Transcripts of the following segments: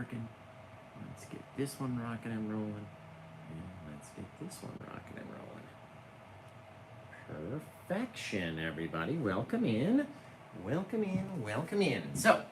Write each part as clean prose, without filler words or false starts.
working. Let's get this one rocking and rolling. And let's get this one rocking and rolling. Perfection, everybody. Welcome in. Welcome in. Welcome in. So,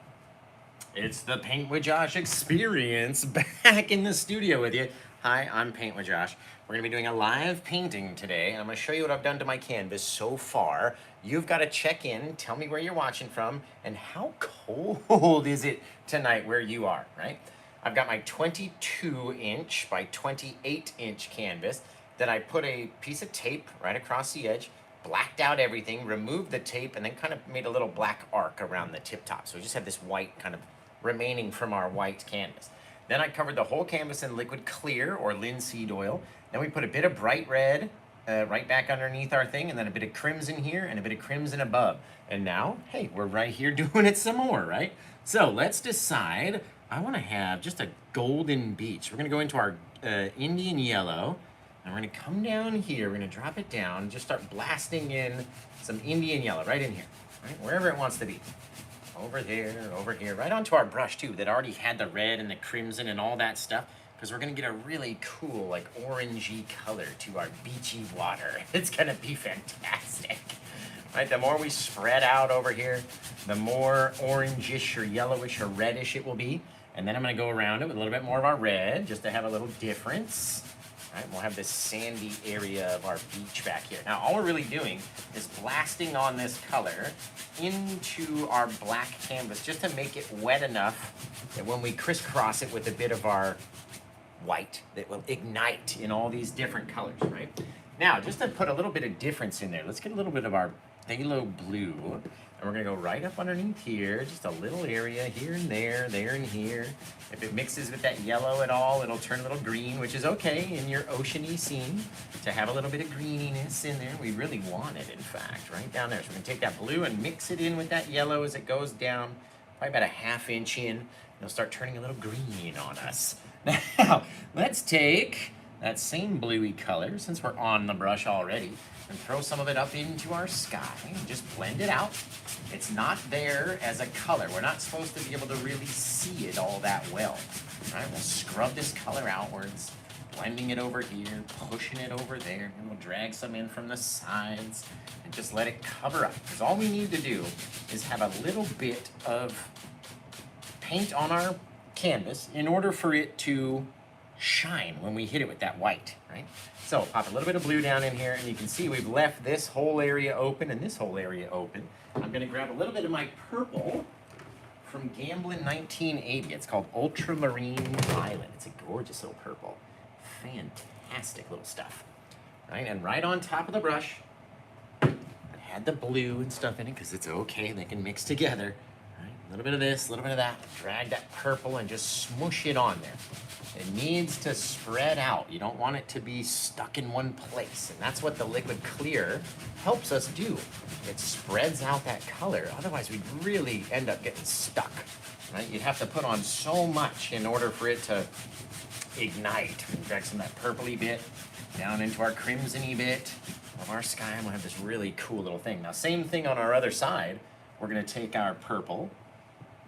it's the Paint with Josh experience back in the studio with you. Hi, I'm Paint with Josh. We're going to be doing a live painting today, and I'm going to show you what I've done to my canvas so far. You've got to check in, tell me where you're watching from, and how cold is it tonight where you are, right? I've got my 22-inch by 28-inch canvas that I put a piece of tape right across the edge, blacked out everything, removed the tape, and then kind of made a little black arc around the tip top. So we just have this white kind of remaining from our white canvas. Then I covered the whole canvas in liquid clear or linseed oil. Then we put a bit of bright red right back underneath our thing, and then a bit of crimson here and a bit of crimson above. And now, hey, we're right here doing it some more, right? So let's decide. I want to have just a golden beach. We're going to go into our Indian yellow, and we're going to come down here. We're going to drop it down, just start blasting in some Indian yellow right in here, right? Wherever it wants to be. Over here, right onto our brush too, that already had the red and the crimson and all that stuff, because we're gonna get a really cool, like orangey color to our beachy water. It's gonna be fantastic. Right, the more we spread out over here, the more orangish or yellowish or reddish it will be. And then I'm gonna go around it with a little bit more of our red, just to have a little difference. Right, we'll have this sandy area of our beach back here. Now, all we're really doing is blasting on this color into our black canvas just to make it wet enough that when we crisscross it with a bit of our white, that will ignite in all these different colors, right? Now, just to put a little bit of difference in there, let's get a little bit of our phthalo blue. And we're gonna go right up underneath here, just a little area here and there and here. If it mixes with that yellow at all, it'll turn a little green, which is okay in your oceany scene to have a little bit of greeniness in there. We really want it, in fact, right down there. So we're gonna take that blue and mix it in with that yellow as it goes down, probably about a ½ inch. It'll start turning a little green on us. Now, let's take that same bluey color, since we're on the brush already, and throw some of it up into our sky and just blend it out. It's not there as a color. We're not supposed to be able to really see it all that well. All right, we'll scrub this color outwards, blending it over here, pushing it over there, and we'll drag some in from the sides and just let it cover up. Because all we need to do is have a little bit of paint on our canvas in order for it to shine when we hit it with that white, right? So pop a little bit of blue down in here, and you can see we've left this whole area open and this whole area open. I'm gonna grab a little bit of my purple from Gamblin 1980. It's called Ultramarine Violet. It's a gorgeous little purple. Fantastic little stuff, right? And right on top of the brush, I had the blue and stuff in it because it's okay, they can mix together. A little bit of this, a little bit of that. Drag that purple and just smoosh it on there. It needs to spread out. You don't want it to be stuck in one place. And that's what the liquid clear helps us do. It spreads out that color. Otherwise, we'd really end up getting stuck, right? You'd have to put on so much in order for it to ignite. We drag some of that purpley bit down into our crimsony bit of our sky, and we'll have this really cool little thing. Now, same thing on our other side. We're gonna take our purple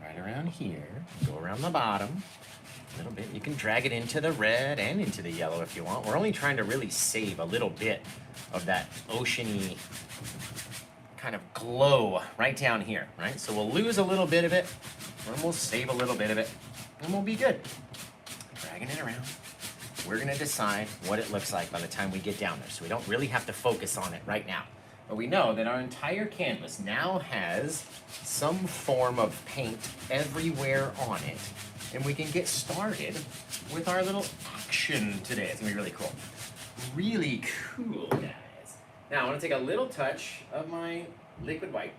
right around here, go around the bottom a little bit. You can drag it into the red and into the yellow if you want. We're only trying to really save a little bit of that oceany kind of glow right down here, right? So we'll lose a little bit of it, and we'll save a little bit of it, and we'll be good. Dragging it around. We're gonna decide what it looks like by the time we get down there, so we don't really have to focus on it right now. But we know that our entire canvas now has some form of paint everywhere on it. And we can get started with our little action today. It's gonna be really cool. Really cool, guys. Now, I wanna take a little touch of my liquid white,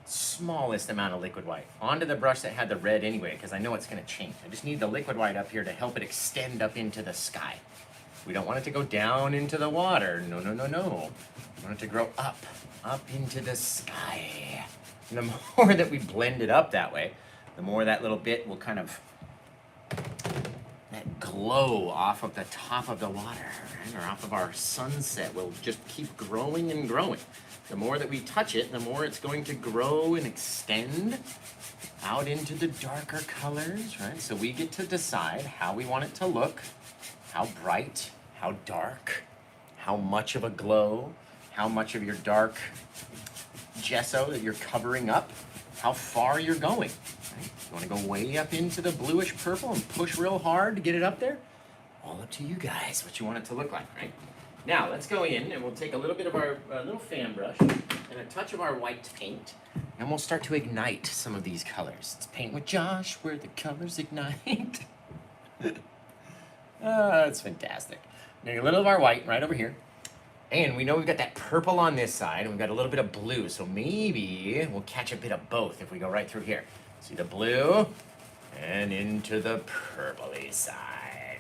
smallest amount of liquid white, onto the brush that had the red anyway, because I know it's gonna change. I just need the liquid white up here to help it extend up into the sky. We don't want it to go down into the water. No, no, no, no. We want it to grow up into the sky. And the more that we blend it up that way, the more that little bit will kind of that glow off of the top of the water, right? Or off of our sunset will just keep growing and growing. The more that we touch it, the more it's going to grow and extend out into the darker colors, right? So we get to decide how we want it to look, how bright, how dark, how much of a glow, how much of your dark gesso that you're covering up, how far you're going. Right? You want to go way up into the bluish purple and push real hard to get it up there? All up to you guys, what you want it to look like, right? Now, let's go in and we'll take a little bit of our little fan brush and a touch of our white paint, and we'll start to ignite some of these colors. It's Paint with Josh, where the colors ignite. That's fantastic. Now, a little of our white right over here. And we know we've got that purple on this side, and we've got a little bit of blue, so maybe we'll catch a bit of both if we go right through here. See the blue, and into the purpley side.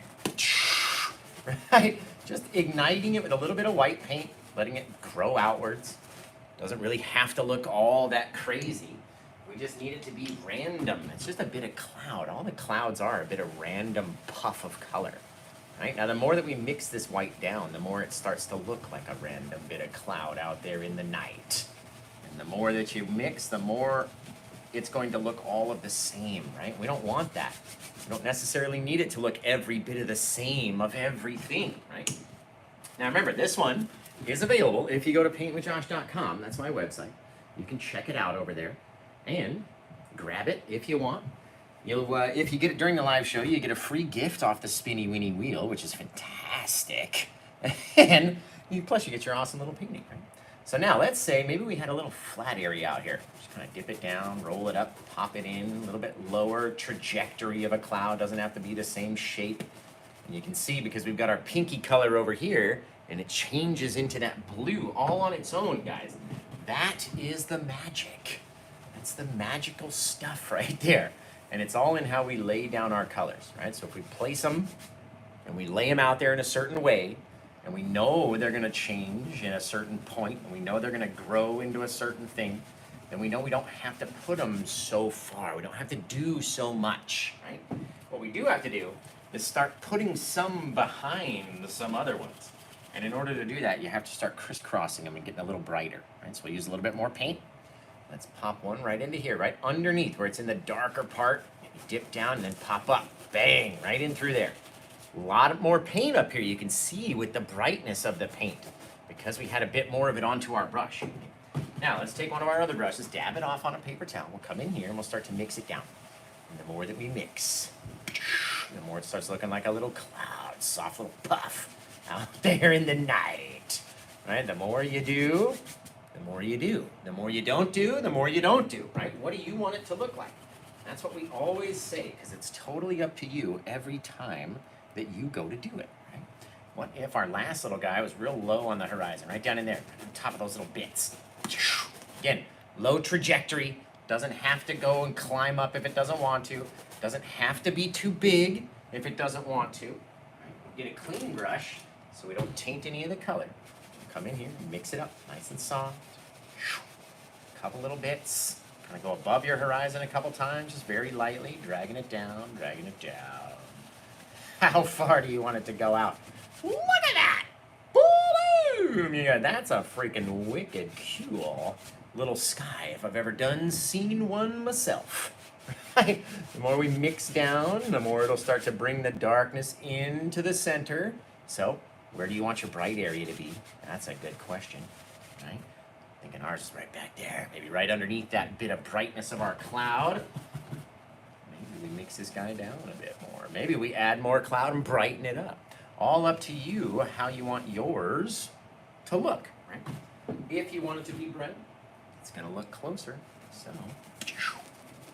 Right? Just igniting it with a little bit of white paint, letting it grow outwards. Doesn't really have to look all that crazy. We just need it to be random. It's just a bit of cloud. All the clouds are a bit of random puff of color. Right? Now, the more that we mix this white down, the more it starts to look like a random bit of cloud out there in the night. And the more that you mix, the more it's going to look all of the same, right? We don't want that. We don't necessarily need it to look every bit of the same of everything, right? Now, remember, this one is available if you go to PaintWithJosh.com. That's my website. You can check it out over there and grab it if you want. You'll, if you get it during the live show, you get a free gift off the Spinny Winnie wheel, which is fantastic. And plus you get your awesome little painting, right? So now let's say maybe we had a little flat area out here. Just kind of dip it down, roll it up, pop it in, a little bit lower trajectory of a cloud. Doesn't have to be the same shape. And you can see because we've got our pinky color over here, and it changes into that blue all on its own, guys. That is the magic. That's the magical stuff right there. And it's all in how we lay down our colors, right? So if we place them and we lay them out there in a certain way, and we know they're gonna change in a certain point, and we know they're gonna grow into a certain thing, then we know we don't have to put them so far. We don't have to do so much, right? What we do have to do is start putting some behind some other ones. And in order to do that, you have to start crisscrossing them and getting a little brighter, right? So we'll use a little bit more paint. Let's pop one right into here, right underneath where it's in the darker part. Maybe dip down and then pop up. Bang, right in through there. A lot more paint up here. You can see with the brightness of the paint because we had a bit more of it onto our brush. Now, let's take one of our other brushes, dab it off on a paper towel. We'll come in here and we'll start to mix it down. And the more that we mix, the more it starts looking like a little cloud, soft little puff out there in the night. Right? The more you do, the more you do. The more you don't do, the more you don't do, right? What do you want it to look like? That's what we always say, because it's totally up to you every time that you go to do it, right? What if our last little guy was real low on the horizon, right down in there, on top of those little bits? Again, low trajectory, doesn't have to go and climb up if it doesn't want to, doesn't have to be too big if it doesn't want to. Right? Get a clean brush so we don't taint any of the color. Come in here, mix it up nice and soft. A couple little bits. Kind of go above your horizon a couple times, just very lightly, dragging it down, dragging it down. How far do you want it to go out? Look at that! Boom! Yeah, that's a freaking wicked cool little sky if I've ever seen one myself. Right? The more we mix down, the more it'll start to bring the darkness into the center. So, where do you want your bright area to be? That's a good question, right? Thinking ours is right back there, maybe right underneath that bit of brightness of our cloud. Maybe we mix this guy down a bit more. Maybe we add more cloud and brighten it up. All up to you how you want yours to look, right? If you want it to be bright, it's gonna look closer. So,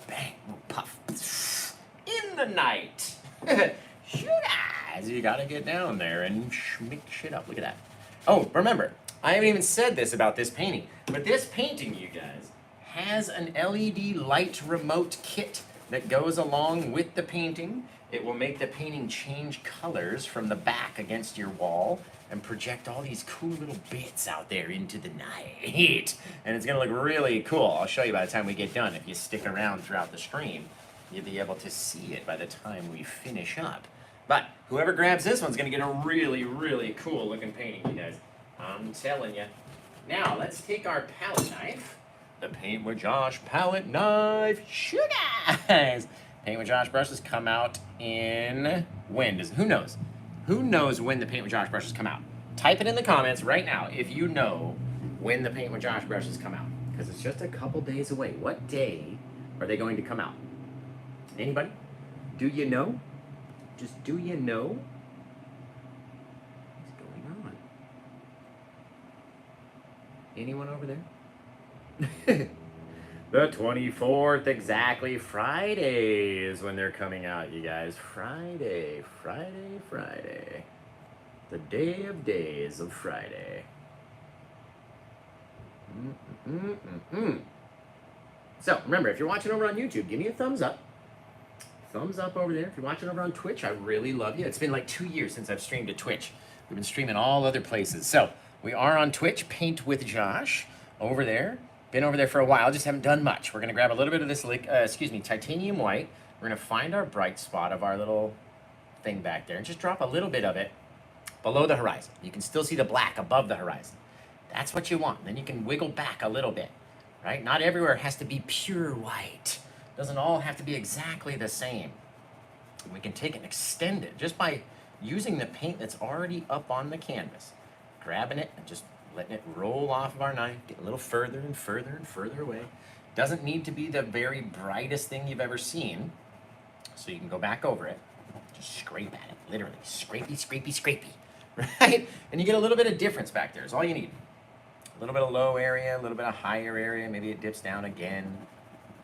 bang, little puff. In the night. Shoot, guys, you gotta get down there and mix shit up. Look at that. Oh, remember, I haven't even said this about this painting, but this painting, you guys, has an LED light remote kit that goes along with the painting. It will make the painting change colors from the back against your wall and project all these cool little bits out there into the night. And it's gonna look really cool. I'll show you by the time we get done. If you stick around throughout the stream, you'll be able to see it by the time we finish up. But whoever grabs this one's going to get a really, really cool looking painting, you guys. I'm telling you. Now, let's take our palette knife. The Paint with Josh palette knife. Shoot, guys! Paint with Josh brushes come out in when? Who knows? Who knows when the Paint with Josh brushes come out? Type it in the comments right now if you know when the Paint with Josh brushes come out. Because it's just a couple days away. What day are they going to come out? Anybody? Do you know? Just do you know? What's going on? Anyone over there? The 24th, exactly. Friday is when they're coming out, you guys. Friday, Friday, Friday. The day of days of Friday. So, remember, if you're watching over on YouTube, give me a thumbs up. Thumbs up over there. If you're watching over on Twitch, I really love you. It's been like 2 years since I've streamed to Twitch. We've been streaming all other places. So, we are on Twitch, Paint with Josh, over there. Been over there for a while, just haven't done much. We're going to grab a little bit of this, titanium white. We're going to find our bright spot of our little thing back there and just drop a little bit of it below the horizon. You can still see the black above the horizon. That's what you want. Then you can wiggle back a little bit, right? Not everywhere has to be pure white. It doesn't all have to be exactly the same. We can take it and extend it just by using the paint that's already up on the canvas. Grabbing it and just letting it roll off of our knife, get a little further and further and further away. Doesn't need to be the very brightest thing you've ever seen, so you can go back over it. Just scrape at it, literally. Scrapey, scrapey, scrapey, right? And you get a little bit of difference back there is all you need. A little bit of low area, a little bit of higher area, maybe it dips down again,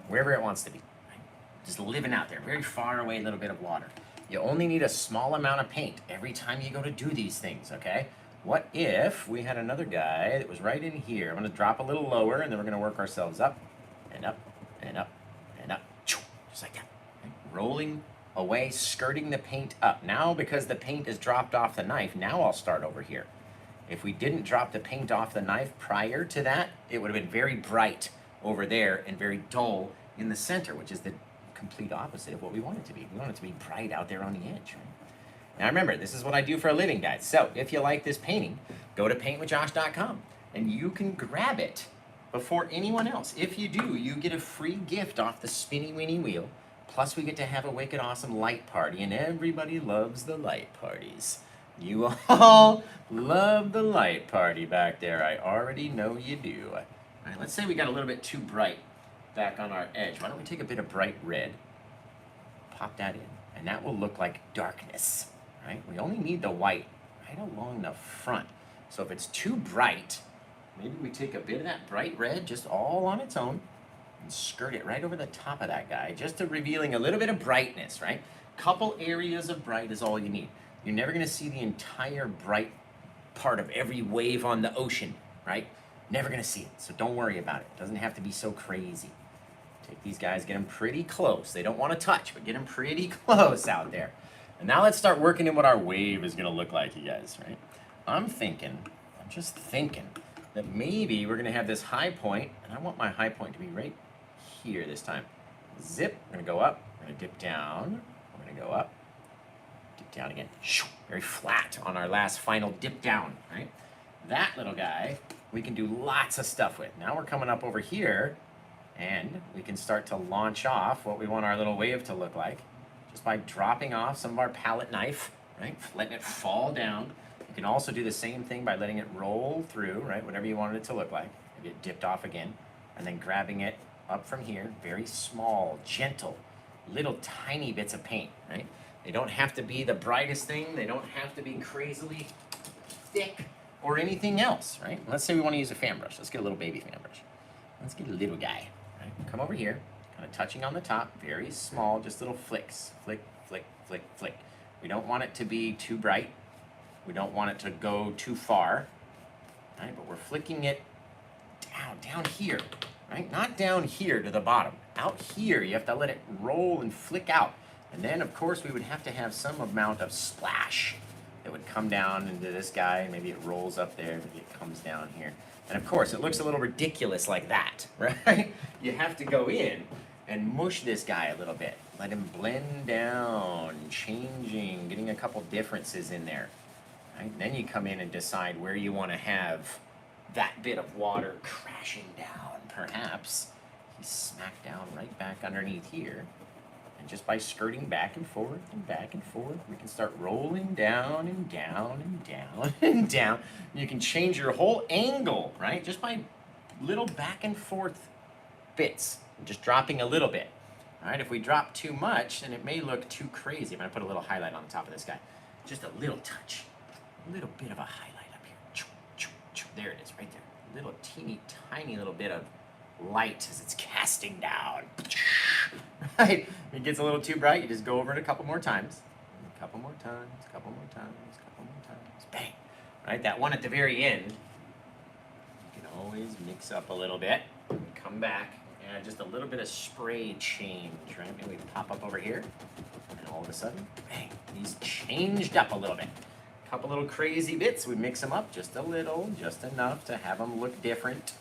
wherever it wants to be. Right? Just living out there, very far away, a little bit of water. You only need a small amount of paint every time you go to do these things, okay? What if we had another guy that was right in here? I'm going to drop a little lower, and then we're going to work ourselves up, and up, and up, and up, just like that. Right? Rolling away, skirting the paint up. Now, because the paint is dropped off the knife, now I'll start over here. If we didn't drop the paint off the knife prior to that, it would have been very bright over there and very dull in the center, which is the complete opposite of what we want it to be. We want it to be bright out there on the edge, right? Now remember, this is what I do for a living, guys. So if you like this painting, go to paintwithjosh.com and you can grab it before anyone else. If you do, you get a free gift off the spinny winny wheel. Plus we get to have a wicked awesome light party, and everybody loves the light parties. You all love the light party back there. I already know you do. All right, let's say we got a little bit too bright back on our edge. Why don't we take a bit of bright red, pop that in, and that will look like darkness. Right? We only need the white right along the front. So if it's too bright, maybe we take a bit of that bright red just all on its own and skirt it right over the top of that guy, just to revealing a little bit of brightness, right? Couple areas of bright is all you need. You're never going to see the entire bright part of every wave on the ocean, right? Never going to see it. So don't worry about it. It doesn't have to be so crazy. Take these guys, get them pretty close. They don't want to touch, but get them pretty close out there. And now let's start working in what our wave is going to look like, you guys, right? I'm just thinking that maybe we're going to have this high point, and I want my high point to be right here this time. Zip, we're going to go up, we're going to dip down, we're going to go up, dip down again. Very flat on our last final dip down, right? That little guy, we can do lots of stuff with. Now we're coming up over here, and we can start to launch off what we want our little wave to look like. Just by dropping off some of our palette knife, right? Letting it fall down. You can also do the same thing by letting it roll through, right? Whatever you wanted it to look like. Maybe it dipped off again. And then grabbing it up from here, very small, gentle, little tiny bits of paint, right? They don't have to be the brightest thing. They don't have to be crazily thick or anything else, right? Let's say we want to use a fan brush. Let's get a little baby fan brush. Let's get a little guy, right? Come over here. Kind of touching on the top, very small, just little flicks. Flick, flick, flick, flick. We don't want it to be too bright. We don't want it to go too far, right? But we're flicking it down here, right? Not down here to the bottom. Out here, you have to let it roll and flick out. And then, of course, we would have to have some amount of splash that would come down into this guy. Maybe it rolls up there, maybe it comes down here. And of course, it looks a little ridiculous like that, right? You have to go in and mush this guy a little bit. Let him blend down, changing, getting a couple differences in there. Right? And then you come in and decide where you want to have that bit of water crashing down. Perhaps he's smacked down right back underneath here. And just by skirting back and forth and back and forth, we can start rolling down and down and down and down. You can change your whole angle, right? Just by little back and forth bits, just dropping a little bit. All right, if we drop too much, then it may look too crazy. I'm gonna put a little highlight on the top of this guy. Just a little touch, a little bit of a highlight up here. There it is, right there. A little teeny tiny little bit of light as it's casting down. Right? If it gets a little too bright, you just go over it a couple more times. A couple more times, couple more times, couple more times. Bang. Right? That one at the very end, you can always mix up a little bit. Come back, and just a little bit of spray change, right? Maybe we can pop up over here, and all of a sudden, bang, he's changed up a little bit. A couple little crazy bits, we mix them up just a little, just enough to have them look different.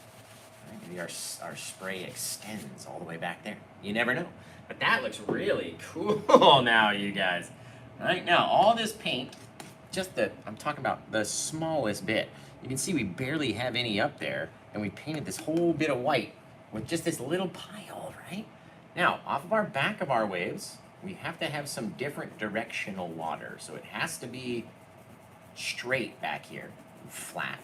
Maybe our spray extends all the way back there. You never know. But that looks really cool now, you guys. Right now, all this paint, I'm talking about the smallest bit. You can see we barely have any up there, and we painted this whole bit of white with just this little pile, right? Now, off of our back of our waves, we have to have some different directional water. So it has to be straight back here, flat,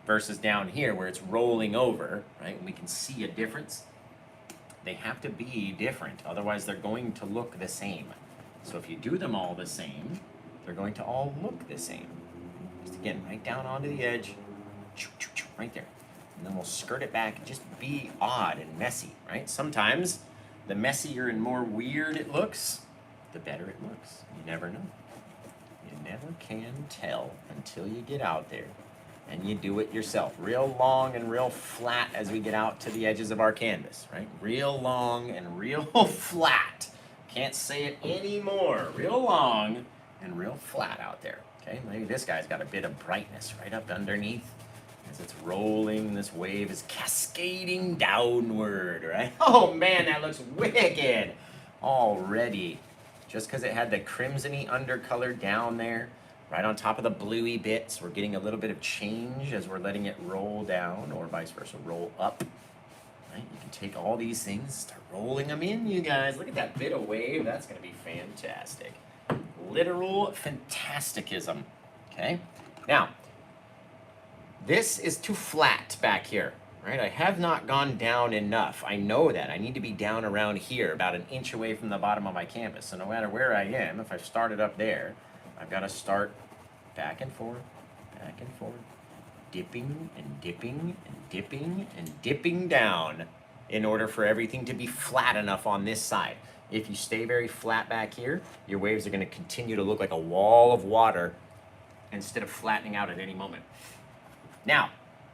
versus down here where it's rolling over, right? And we can see a difference. They have to be different, otherwise they're going to look the same. So if you do them all the same, they're going to all look the same. Just again, right down onto the edge, right there. And then we'll skirt it back and just be odd and messy, right? Sometimes the messier and more weird it looks, the better it looks. You never know. You never can tell until you get out there and you do it yourself. Real long and real flat as we get out to the edges of our canvas, right? Real long and real flat. Can't say it anymore. Real long and real flat out there, okay? Maybe this guy's got a bit of brightness right up underneath. As it's rolling, this wave is cascading downward, right? Oh man, that looks wicked already. Just because it had the crimsony undercolor down there, right on top of the bluey bits, we're getting a little bit of change as we're letting it roll down, or vice versa, roll up. Right? You can take all these things, start rolling them in, you guys. Look at that bit of wave. That's going to be fantastic. Literal fantasticism. Okay? Now, this is too flat back here, right? I have not gone down enough. I know that. I need to be down around here, about an inch away from the bottom of my canvas. So no matter where I am, if I've started up there, I've got to start back and forth, dipping and dipping and dipping and dipping down in order for everything to be flat enough on this side. If you stay very flat back here, your waves are going to continue to look like a wall of water instead of flattening out at any moment. Now,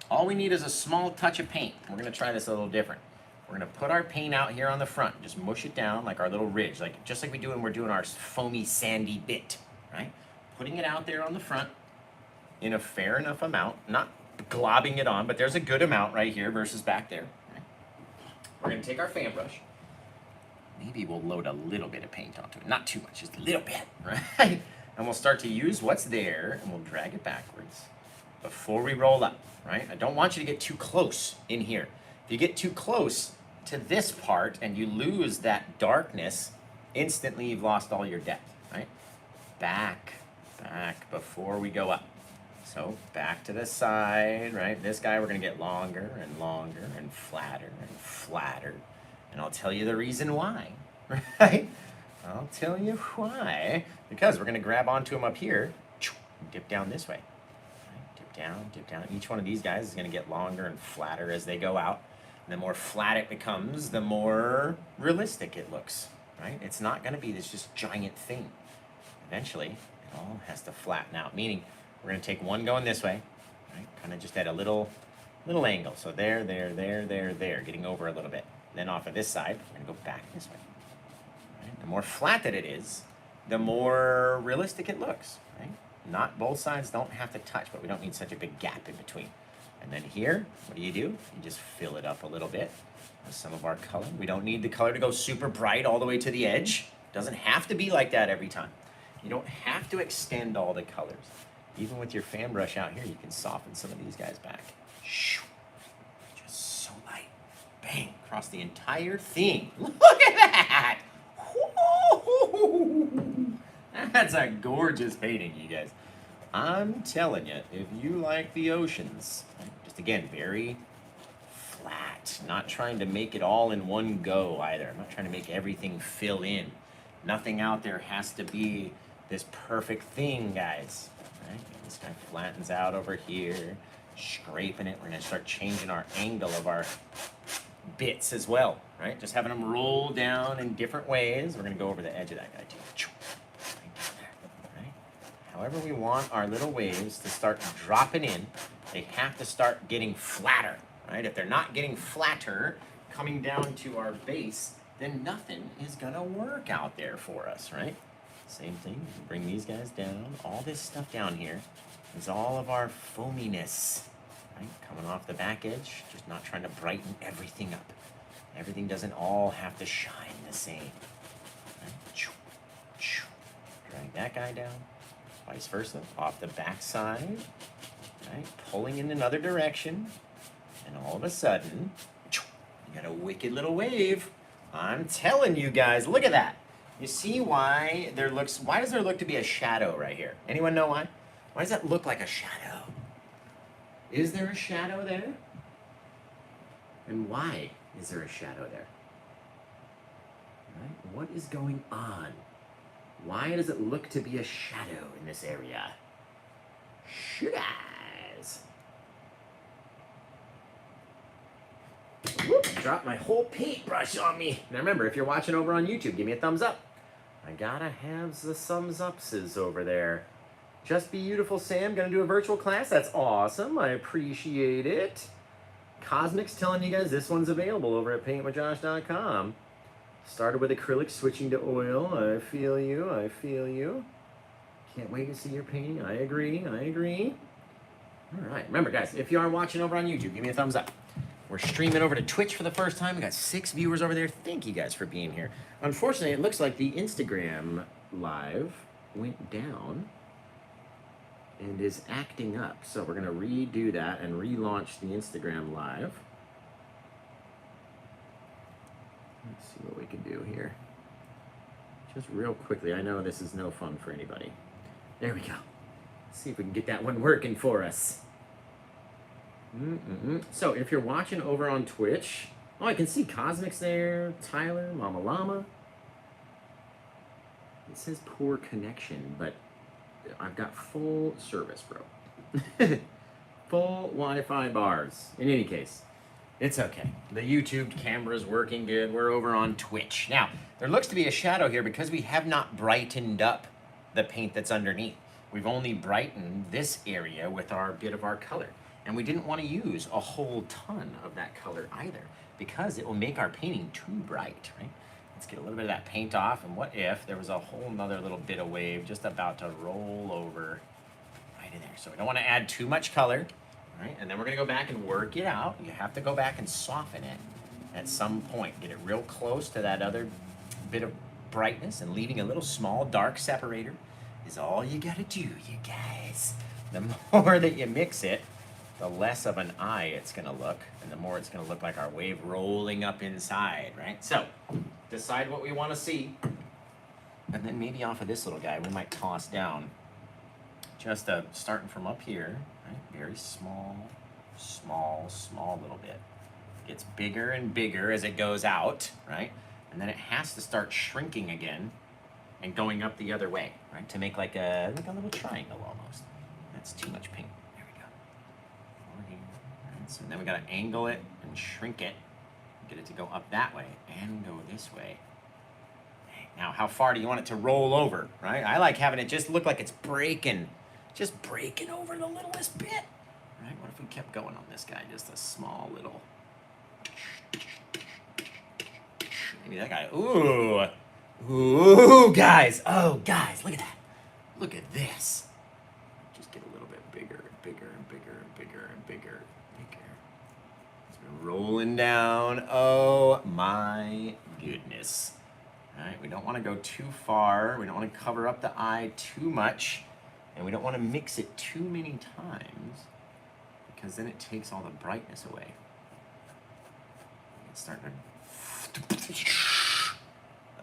all we need is a small touch of paint. We're going to try this a little different. We're going to put our paint out here on the front, just mush it down like our little ridge, just like we do when we're doing our foamy, sandy bit, right? Putting it out there on the front in a fair enough amount, not globbing it on, but there's a good amount right here versus back there. Right? We're going to take our fan brush. Maybe we'll load a little bit of paint onto it. Not too much, just a little bit, right? And we'll start to use what's there, and we'll drag it backwards before we roll up, right? I don't want you to get too close in here. If you get too close to this part and you lose that darkness, instantly you've lost all your depth, right? Back before we go up. So back to the side, right? This guy we're gonna get longer and longer and flatter and flatter. And I'll tell you the reason why, right? I'll tell you why. Because we're gonna grab onto him up here, dip down this way. Dip down. Each one of these guys is going to get longer and flatter as they go out. And the more flat it becomes, the more realistic it looks, right? It's not going to be this just giant thing. Eventually, it all has to flatten out, meaning we're going to take one going this way, right? Kind of just at a little angle. So there, getting over a little bit. Then off of this side, we're going to go back this way. Right? The more flat that it is, the more realistic it looks, right? Not both sides don't have to touch, but we don't need such a big gap in between. And then here, what do? You just fill it up a little bit with some of our color. We don't need the color to go super bright all the way to the edge. It doesn't have to be like that every time. You don't have to extend all the colors. Even with your fan brush out here, you can soften some of these guys back. Just so light. Bang, across the entire thing. Look at that! Woo! That's a gorgeous painting, you guys. I'm telling you, if you like the oceans, just again, very flat. Not trying to make it all in one go either. I'm not trying to make everything fill in. Nothing out there has to be this perfect thing, guys. Right? This guy flattens out over here, scraping it. We're gonna start changing our angle of our bits as well, right? Just having them roll down in different ways. We're gonna go over the edge of that guy too. Right? However we want our little waves to start dropping in, they have to start getting flatter, right? If they're not getting flatter, coming down to our base, then nothing is gonna work out there for us, right? Same thing, bring these guys down. All this stuff down here is all of our foaminess, right? Coming off the back edge, just not trying to brighten everything up. Everything doesn't all have to shine the same. Right? Drag that guy down, vice versa, off the back side, right? Pulling in another direction, and all of a sudden, you got a wicked little wave. I'm telling you guys, look at that. You see why why does there look to be a shadow right here? Anyone know why? Why does that look like a shadow? Is there a shadow there? And why is there a shadow there? Right? What is going on? Why does it look to be a shadow in this area? Guys. Whoop, dropped my whole paintbrush on me. Now remember, if you're watching over on YouTube, give me a thumbs up. I gotta have the thumbs upses over there. Just Beautiful Sam, gonna do a virtual class. That's awesome. I appreciate it. Cosmic's telling you guys this one's available over at PaintWithJosh.com. Started with acrylic, switching to oil. I feel you. I feel you. Can't wait to see your painting. I agree. I agree. All right. Remember, guys, if you are watching over on YouTube, give me a thumbs up. We're streaming over to Twitch for the first time. We got 6 viewers over there. Thank you guys for being here. Unfortunately, it looks like the Instagram live went down and is acting up. So we're gonna redo that and relaunch the Instagram live. Let's see what we can do here. Just real quickly, I know this is no fun for anybody. There we go. Let's see if we can get that one working for us. So if you're watching over on Twitch, oh, I can see Cosmic's there, Tyler, Mama Llama. It says poor connection, but I've got full service, bro. Full Wi-Fi bars. In any case, it's okay. The YouTube camera's working good. We're over on Twitch. Now, there looks to be a shadow here because we have not brightened up the paint that's underneath. We've only brightened this area with our bit of our color. And we didn't want to use a whole ton of that color either because it will make our painting too bright, right? Let's get a little bit of that paint off. And what if there was a whole nother little bit of wave just about to roll over right in there? So we don't want to add too much color, right? And then we're going to go back and work it out. You have to go back and soften it at some point. Get it real close to that other bit of brightness, and leaving a little small dark separator is all you got to do, you guys. The more that you mix it, the less of an eye it's gonna look, and the more it's gonna look like our wave rolling up inside, right? So, decide what we wanna see, and then maybe off of this little guy, we might toss down just starting from up here, right? Very small, small little bit. Gets bigger and bigger as it goes out, right? And then it has to start shrinking again and going up the other way, right? To make like a little triangle almost. That's too much paint. So then we gotta angle it and shrink it, get it to go up that way and go this way. Now, how far do you want it to roll over, right? I like having it just look like it's just breaking over the littlest bit, right? What if we kept going on this guy, just a small little, maybe that guy, ooh, guys, oh, guys, look at that. Look at this. Just get a little bit bigger and bigger and bigger and bigger and bigger. Rolling down. Oh my goodness. right? We don't want to go too far. We don't want to cover up the eye too much. And we don't want to mix it too many times because then it takes all the brightness away. It's starting to...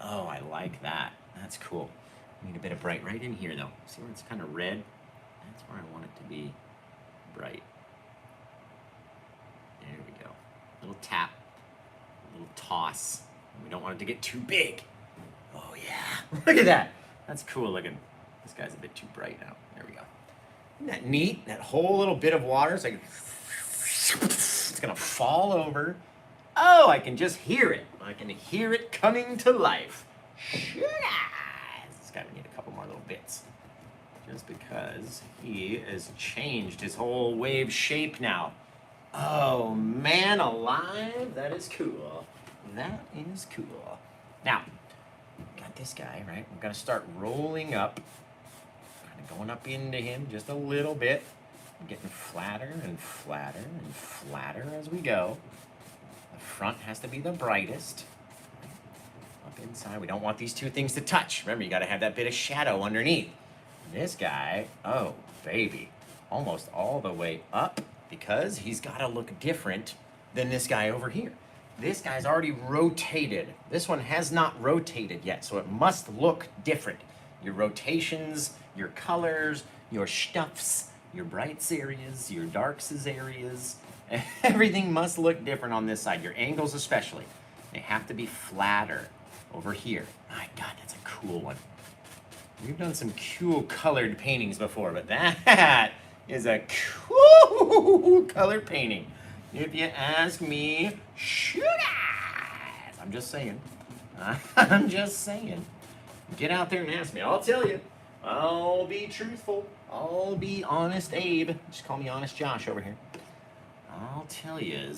Oh, I like that. That's cool. I need a bit of bright right in here, though. See where it's kind of red? That's where I want it to be bright. There we go. A little tap, a little toss. We don't want it to get too big. Oh, yeah. Look at that. That's cool looking. This guy's a bit too bright now. There we go. Isn't that neat? That whole little bit of water is like... It's going to fall over. Oh, I can just hear it. I can hear it coming to life. This guy would need a couple more little bits. Just because he has changed his whole wave shape now. Oh, man alive. That is cool. That is cool. Now, got this guy, right? We're going to start rolling up. Kind of going up into him just a little bit. Getting flatter and flatter and flatter as we go. The front has to be the brightest. Up inside, we don't want these two things to touch. Remember, you got to have that bit of shadow underneath. This guy, oh, baby, almost all the way up because he's got to look different than this guy over here. This guy's already rotated. This one has not rotated yet, so it must look different. Your rotations, your colors, your stuffs, your brights areas, your darks areas, everything must look different on this side. Your angles especially. They have to be flatter over here. My God, that's a cool one. We've done some cool colored paintings before, but that is a cool colored painting. If you ask me, shoot eyes. I'm just saying. I'm just saying. Get out there and ask me. I'll tell you. I'll be truthful. I'll be honest Abe. Just call me Honest Josh over here. I'll tell you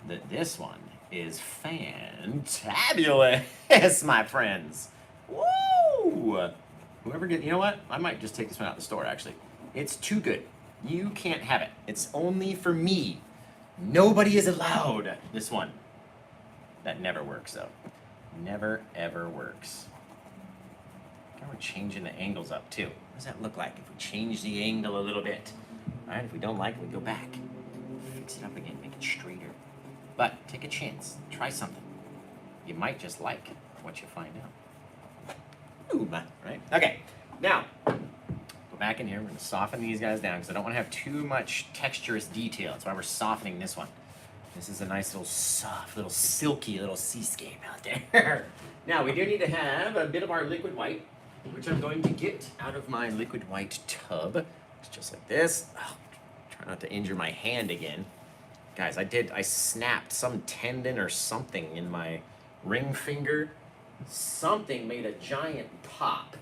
that this one is fantabulous, my friends. Woo! Whoever you know what? I might just take this one out of the store, actually. It's too good. You can't have it. It's only for me. Nobody is allowed this one. That never works, though. Never, ever works. Now we're changing the angles up, too. What does that look like if we change the angle a little bit? All right, if we don't like it, we go back. Fix it up again, make it straighter. But take a chance. Try something. You might just like what you find out. Ooh, right? Okay, now, go back in here. We're going to soften these guys down because I don't want to have too much texturous detail. That's why we're softening this one. This is a nice little soft, little silky little seascape out there. Now, we do need to have a bit of our liquid white, which I'm going to get out of my liquid white tub. It's just like this. Oh, try not to injure my hand again. Guys, I snapped some tendon or something in my ring finger. Something made a giant pop,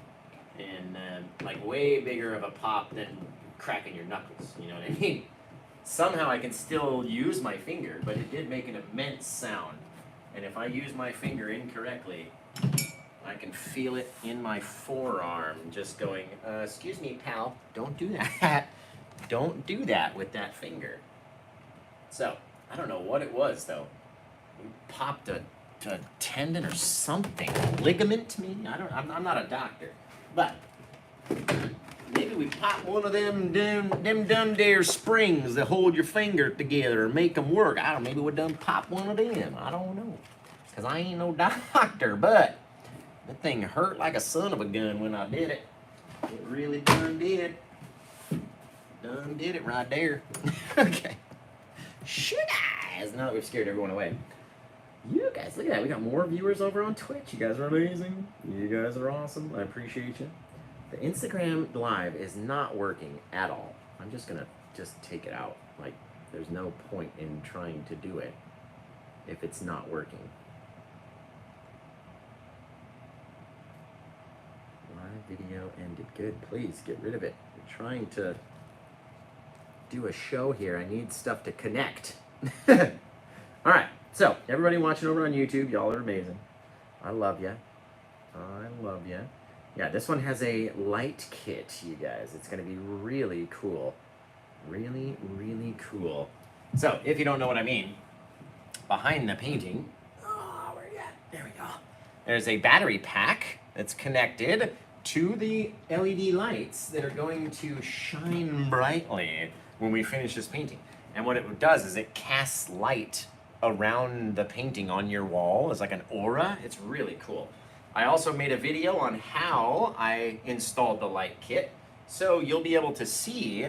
and like way bigger of a pop than cracking your knuckles, you know what I mean? Somehow I can still use my finger, but it did make an immense sound. And if I use my finger incorrectly, I can feel it in my forearm just going, excuse me, pal, don't do that. Don't do that with that finger. So, I don't know what it was, though. We popped a tendon or something. Ligament, maybe? I'm not a doctor. But maybe we pop one of them dumb there springs that hold your finger together and make them work. I don't know, maybe we done pop one of them. I don't know. Because I ain't no doctor, but that thing hurt like a son of a gun when I did it. It really done did. Done did it right there. Okay. Should I? Now that we've scared everyone away. You guys, look at that. We got more viewers over on Twitch. You guys are amazing. You guys are awesome. I appreciate you. The Instagram Live is not working at all. I'm just going to take it out. Like, there's no point in trying to do it if it's not working. Live video ended. Good. Please get rid of it. We're trying to do a show here. I need stuff to connect. All right. So, everybody watching over on YouTube, y'all are amazing. I love ya. I love ya. Yeah, this one has a light kit, you guys. It's going to be really cool. Really, really cool. So, if you don't know what I mean, behind the painting, oh, where are you at? There we go. there's a battery pack that's connected to the LED lights that are going to shine brightly when we finish this painting. And what it does is it casts light around the painting on your wall. It's like an aura. It's really cool. I also made a video on how I installed the light kit, so you'll be able to see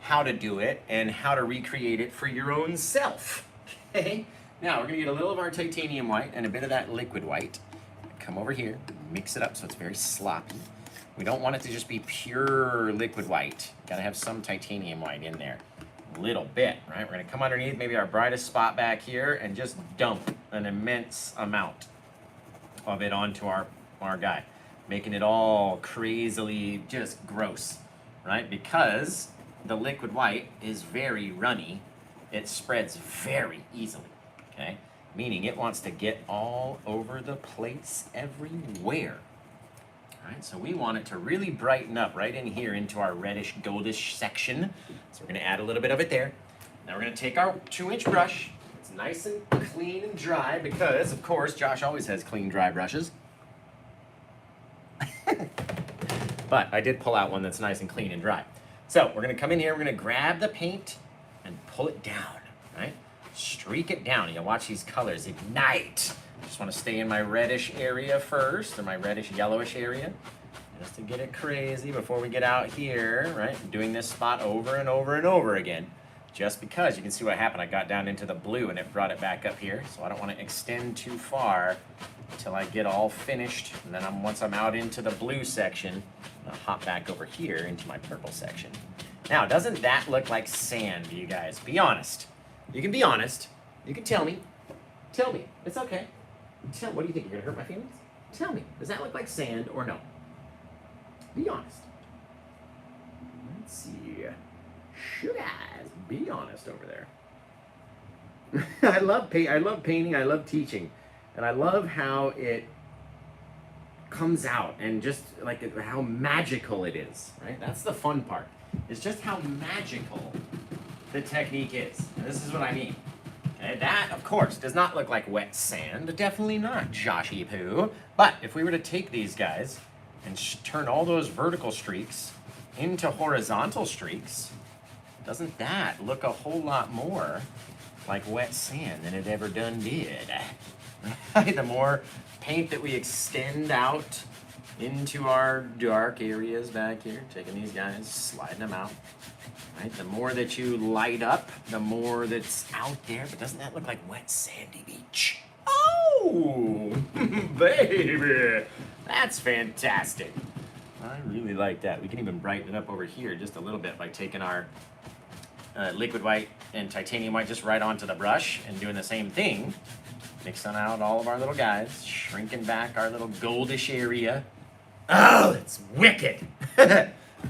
how to do it and how to recreate it for your own self. Okay? Now we're gonna get a little of our titanium white and a bit of that liquid white. Come over here, mix it up so it's very sloppy. We don't want it to just be pure liquid white. Gotta have some titanium white in there. A little bit, right? We're gonna come underneath maybe our brightest spot back here and just dump an immense amount of it onto our guy, making it all crazily just gross, right? Because the liquid white is very runny, it spreads very easily, okay? Meaning it wants to get all over the place everywhere. All right, so we want it to really brighten up right in here into our reddish goldish section. So we're gonna add a little bit of it there. Now we're gonna take our 2-inch brush. It's nice and clean and dry because, of course, Josh always has clean, dry brushes. But I did pull out one that's nice and clean and dry. So we're gonna come in here, we're gonna grab the paint and pull it down, right? Streak it down. You'll watch these colors ignite. Just want to stay in my reddish area first, or my reddish yellowish area, just to get it crazy before we get out here, right? Doing this spot over and over and over again, just because you can see what happened. I got down into the blue and it brought it back up here, so I don't want to extend too far until I get all finished. And then once I'm out into the blue section, I'll hop back over here into my purple section. Now, doesn't that look like sand, you guys? Be honest. You can be honest. You can tell me. Tell me. It's okay. What do you think? You're gonna hurt my feelings? Tell me. Does that look like sand or no? Be honest. Let's see. Should guys be honest over there? I love painting. I love teaching, and I love how it comes out and just like how magical it is. Right? That's the fun part. It's just how magical the technique is. And this is what I mean. Okay, that, of course, does not look like wet sand. Definitely not, Joshy Poo. But if we were to take these guys and turn all those vertical streaks into horizontal streaks, doesn't that look a whole lot more like wet sand than it ever done did? The more paint that we extend out into our dark areas back here, taking these guys, sliding them out. Right? The more that you light up, the more that's out there. But doesn't that look like wet sandy beach? Oh, baby, that's fantastic. I really like that. We can even brighten it up over here just a little bit by taking our liquid white and titanium white just right onto the brush and doing the same thing. Mixing out all of our little guys, shrinking back our little goldish area. Oh, it's wicked. Oh,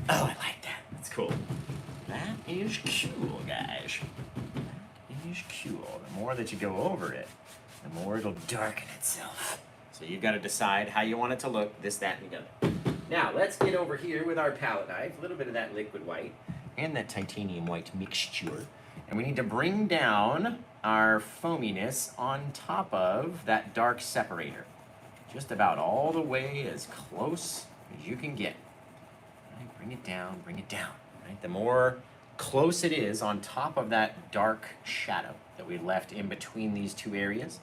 I like that. That's cool. That is cool, guys. That is cool. The more that you go over it, the more it'll darken itself. So you've got to decide how you want it to look, this, that, and the other. Now, let's get over here with our palette knife, a little bit of that liquid white and that titanium white mixture. And we need to bring down our foaminess on top of that dark separator. Just about all the way as close as you can get. Right, bring it down, bring it down. Right? The more close it is on top of that dark shadow that we left in between these two areas,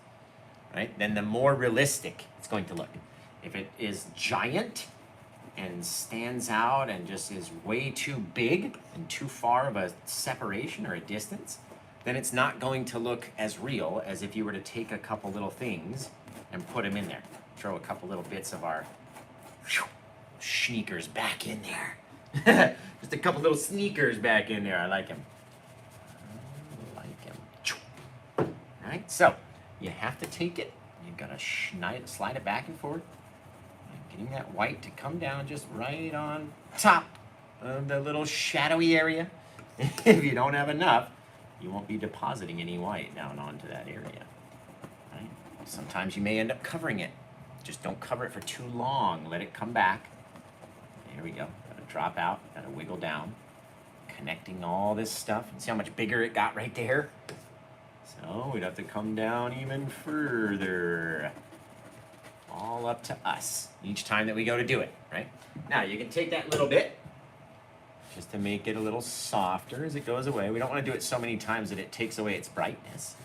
right, then the more realistic it's going to look. If it is giant and stands out and just is way too big and too far of a separation or a distance, then it's not going to look as real as if you were to take a couple little things and put them in there. Throw a couple little bits of our sneakers back in there. Just a couple little sneakers back in there. I like them. I like them. All right, so you have to take it. You've got to slide it back and forth. Getting that white to come down just right on top of the little shadowy area. If you don't have enough, you won't be depositing any white down onto that area. Right? Sometimes you may end up covering it. Just don't cover it for too long. Let it come back. Here we go. Gotta drop out. Gotta wiggle down. Connecting all this stuff. See how much bigger it got right there? So we'd have to come down even further. all up to us each time that we go to do it, right? Now, you can take that little bit just to make it a little softer as it goes away. We don't want to do it so many times that it takes away its brightness,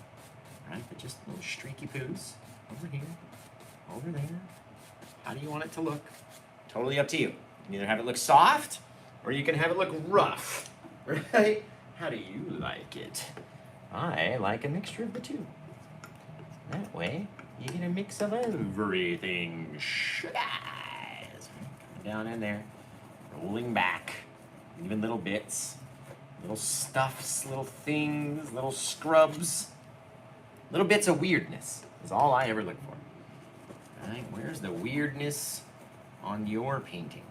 right? But just little streaky poos over here, over there. How do you want it to look? Totally up to you. You can either have it look soft or you can have it look rough, right? How do you like it? I like a mixture of the two. That way, you get a mix of everything. Sugar eyes. Down in there, rolling back, even little bits, little stuffs, little things, little scrubs, little bits of weirdness is all I ever look for. All right, where's the weirdness on your painting?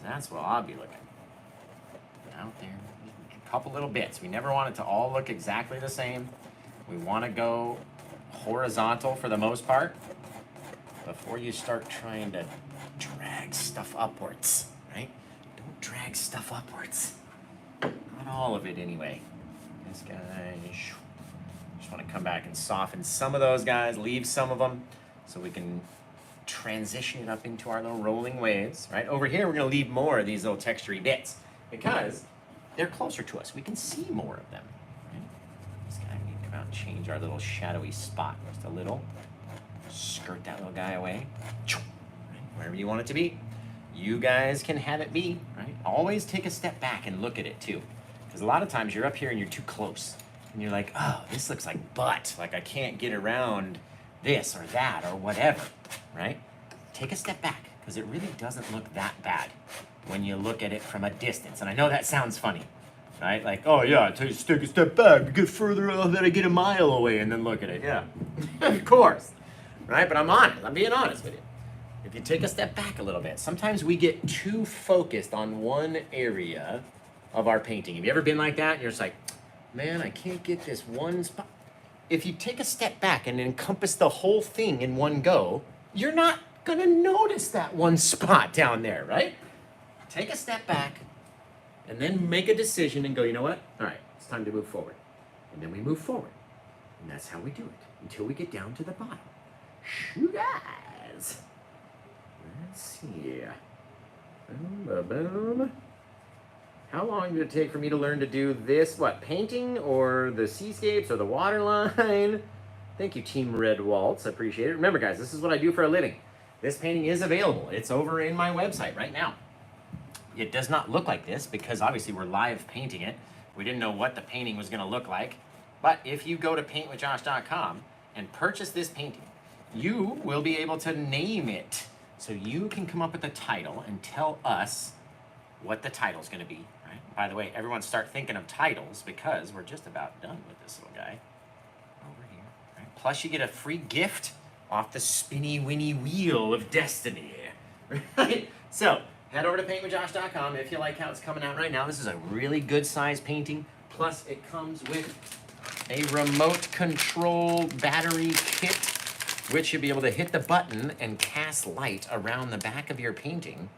That's what I'll be looking. Out there, a couple little bits. We never want it to all look exactly the same. We want to go horizontal for the most part before you start trying to drag stuff upwards, right? Don't drag stuff upwards. Not all of it anyway. This guy, just want to come back and soften some of those guys, leave some of them so we can transition it up into our little rolling waves, right? Over here, we're going to leave more of these little textury bits because they're closer to us. We can see more of them, right? This guy, we need to come out and change our little shadowy spot just a little. Skirt that little guy away. Right? Wherever you want it to be. You guys can have it be, right? Always take a step back and look at it too. Because a lot of times you're up here and you're too close. And you're like, oh, this looks like butt. Like I can't get around this or that or whatever, right? Take a step back, because it really doesn't look that bad when you look at it from a distance. And I know that sounds funny, right? Like, oh yeah, take a step back, get further, then I get a mile away and then look at it. Yeah, of course, right? But I'm honest, I'm being honest with you. If you take a step back a little bit, sometimes we get too focused on one area of our painting. Have you ever been like that? You're just like, man, I can't get this one spot. If you take a step back and encompass the whole thing in one go, you're not gonna notice that one spot down there, right? Take a step back and then make a decision and go, you know what? All right, it's time to move forward. And then we move forward. And that's how we do it until we get down to the bottom. Shoot eyes. Let's see. Boom, boom, boom. How long did it take for me to learn to do this? What, painting or the seascapes or the waterline? Thank you, Team Red Waltz. I appreciate it. Remember, guys, this is what I do for a living. This painting is available. It's over in my website right now. It does not look like this because obviously we're live painting it. We didn't know what the painting was going to look like. But if you go to PaintWithJosh.com and purchase this painting, you will be able to name it. So you can come up with a title and tell us what the title's going to be. Right? By the way, everyone start thinking of titles because we're just about done with this little guy over here. Right? Plus you get a free gift off the spinny winny wheel of destiny. Right? So head over to PaintWithJosh.com if you like how it's coming out right now. This is a really good size painting. Plus it comes with a remote control battery kit, which you'll be able to hit the button and cast light around the back of your painting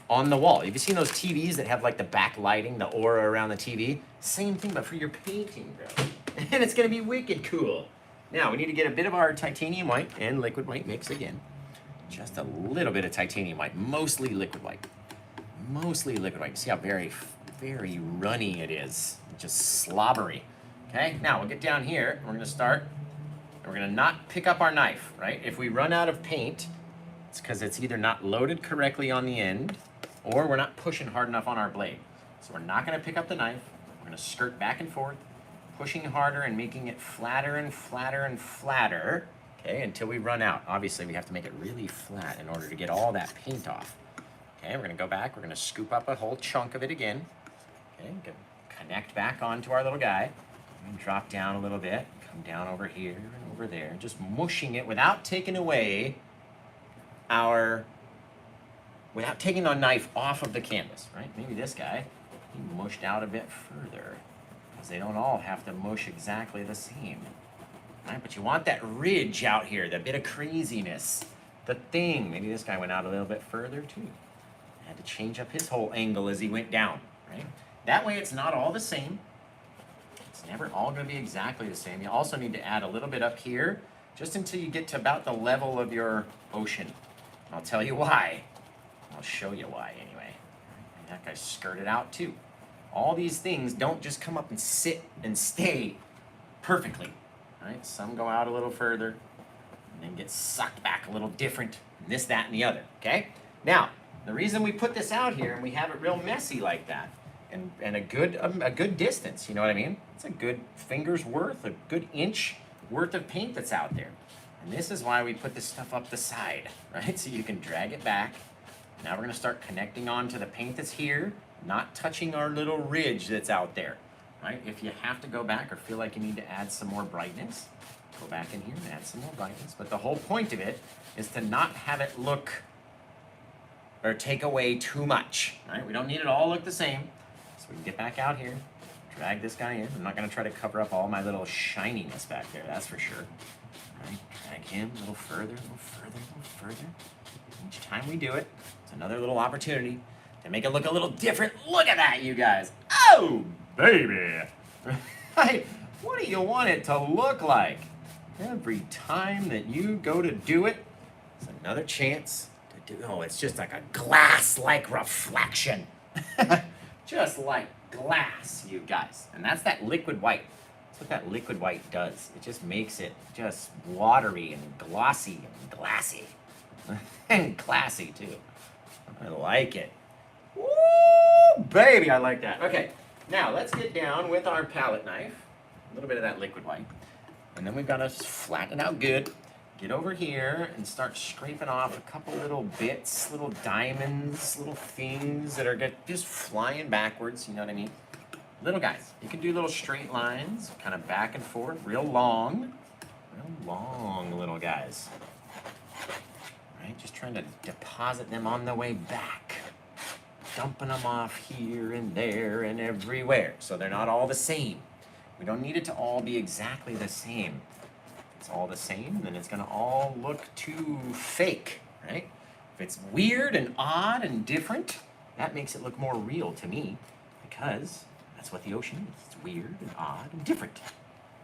on the wall. Have you seen those TVs that have like the backlighting, the aura around the TV? Same thing, but for your painting, bro. And it's gonna be wicked cool. Now, we need to get a bit of our titanium white and liquid white mix again. Just a little bit of titanium white, mostly liquid white. Mostly liquid white. See how very, very runny it is. Just slobbery. Okay, now we'll get down here. We're gonna start, and we're gonna not pick up our knife, right? If we run out of paint, it's because it's either not loaded correctly on the end, or we're not pushing hard enough on our blade. So we're not gonna pick up the knife. We're gonna skirt back and forth, pushing harder and making it flatter and flatter and flatter, okay, until we run out. Obviously, we have to make it really flat in order to get all that paint off. Okay, we're gonna go back. We're gonna scoop up a whole chunk of it again. Okay, connect back onto our little guy. And drop down a little bit, come down over here and over there, just mushing it without taking away without taking our knife off of the canvas, right? Maybe this guy, he mushed out a bit further, because they don't all have to mush exactly the same, right? But you want that ridge out here, that bit of craziness, the thing. Maybe this guy went out a little bit further too. Had to change up his whole angle as he went down, right? That way it's not all the same. It's never all going to be exactly the same. You also need to add a little bit up here just until you get to about the level of your ocean. I'll tell you why. I'll show you why anyway. And that guy's skirted out too. All these things don't just come up and sit and stay perfectly. Right? Some go out a little further and then get sucked back a little different. And this, that, and the other. Okay? Now, the reason we put this out here and we have it real messy like that, and a good distance, you know what I mean? It's a good finger's worth, a good inch worth of paint that's out there. And this is why we put this stuff up the side, right? So you can drag it back. Now we're gonna start connecting on to the paint that's here, not touching our little ridge that's out there, right? If you have to go back or feel like you need to add some more brightness, go back in here and add some more brightness. But the whole point of it is to not have it look or take away too much, right? We don't need it all look the same. So we can get back out here, drag this guy in. I'm not gonna try to cover up all my little shininess back there, that's for sure. All right, drag him a little further, a little further, a little further. Each time we do it, it's another little opportunity to make it look a little different. Look at that, you guys. Oh, baby. Right? What do you want it to look like? Every time that you go to do it, it's another chance to do, oh, it's just like a glass-like reflection. Just like glass, you guys. And that's that liquid white. That's what that liquid white does. It just makes it just watery and glossy and glassy. And classy, too. I like it. Woo, baby, I like that. Okay, now let's get down with our palette knife. A little bit of that liquid white. And then we've got to flatten it out good. Get over here and start scraping off a couple little bits, little diamonds, little things that are just flying backwards, you know what I mean? Little guys. You can do little straight lines, kind of back and forth, real long little guys. Right? Just trying to deposit them on the way back. Dumping them off here and there and everywhere. So they're not all the same. We don't need it to all be exactly the same. If it's all the same, then it's gonna all look too fake, right? If it's weird and odd and different, that makes it look more real to me, because that's what the ocean is. It's weird and odd and different.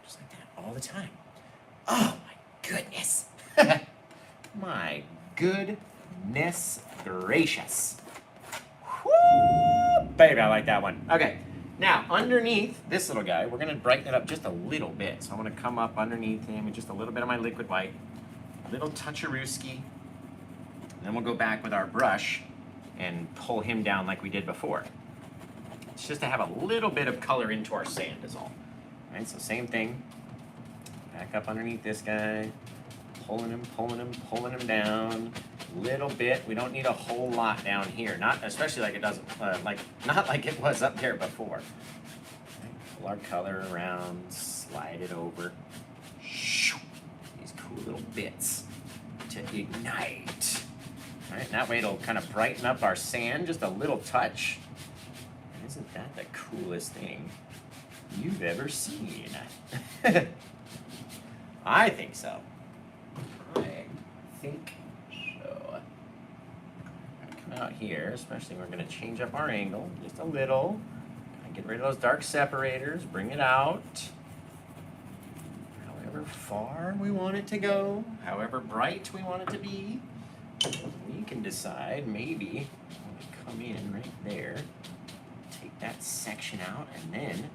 Just like that all the time. Oh my goodness. My goodness gracious. Woo, baby, I like that one. Okay, now underneath this little guy, we're gonna brighten it up just a little bit. So I'm gonna come up underneath him with just a little bit of my liquid white, a little touch-a-rooski. Then we'll go back with our brush and pull him down like we did before. It's just to have a little bit of color into our sand is all. All right, so same thing. Back up underneath this guy. Pulling him down. Little bit. We don't need a whole lot down here. Not especially like it doesn't, not like it was up there before. Okay, pull our color around, slide it over. These cool little bits to ignite. All right, that way it'll kind of brighten up our sand just a little touch. And isn't that the coolest thing you've ever seen? I think so. I think so. Come out here, especially we're going to change up our angle just a little. Get rid of those dark separators, bring it out. However far we want it to go, however bright we want it to be, we can decide maybe when we come in right there, take that section out, and then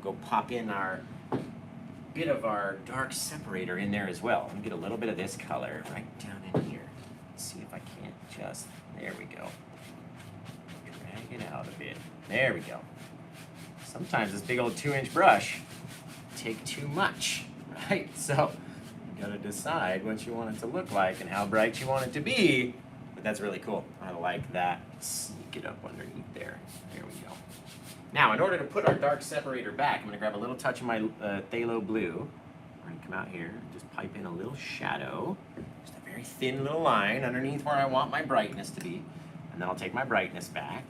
we'll go pop in our bit of our dark separator in there as well. And get a little bit of this color right down in here. Let's see if I can't just, there we go. Drag it out a bit. There we go. Sometimes this big old 2-inch brush take too much, right? So you gotta decide what you want it to look like and how bright you want it to be. But that's really cool. I like that. Sneak it up underneath there. There we go. Now, in order to put our dark separator back, I'm going to grab a little touch of my Phthalo blue. I'm going to come out here and just pipe in a little shadow. Just a very thin little line underneath where I want my brightness to be. And then I'll take my brightness back.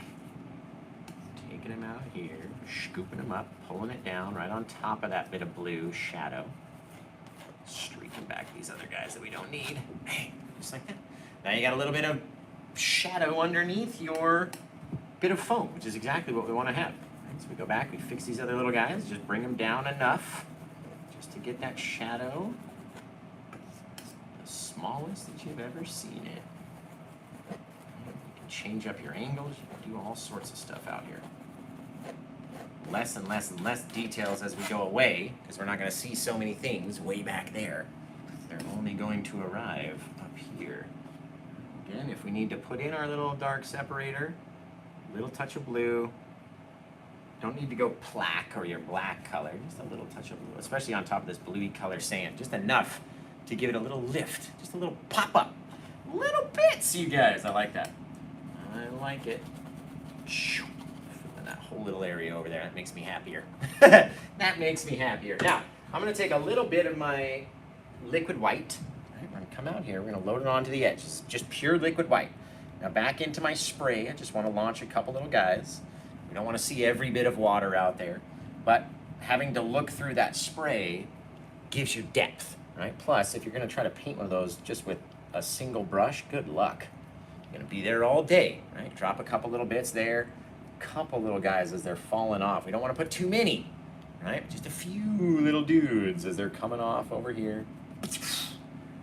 Taking him out here, scooping him up, pulling it down right on top of that bit of blue shadow. Streaking back these other guys that we don't need. Bang, just like that. Now you got a little bit of shadow underneath your bit of foam, which is exactly what we want to have. So we go back, we fix these other little guys, just bring them down enough get that shadow the smallest that you've ever seen it. You can change up your angles. You can do all sorts of stuff out here. Less and less and less details as we go away, because we're not going to see so many things way back there. They're only going to arrive up here. Again, if we need to put in our little dark separator, a little touch of blue. Don't need to go black or your black color, just a little touch of blue, especially on top of this bluey color sand. Just enough to give it a little lift, just a little pop up. Little bits, you guys. I like that. I like it. That whole little area over there, that makes me happier. That makes me happier. Now, I'm going to take a little bit of my liquid white. Right, we're going to come out here. We're going to load it onto the edge. It's just pure liquid white. Now back into my spray. I just want to launch a couple little guys. We don't want to see every bit of water out there, but having to look through that spray gives you depth, right? Plus, if you're going to try to paint one of those just with a single brush, good luck. You're going to be there all day, right? Drop a couple little bits there. Couple little guys as they're falling off. We don't want to put too many, right? Just a few little dudes as they're coming off over here.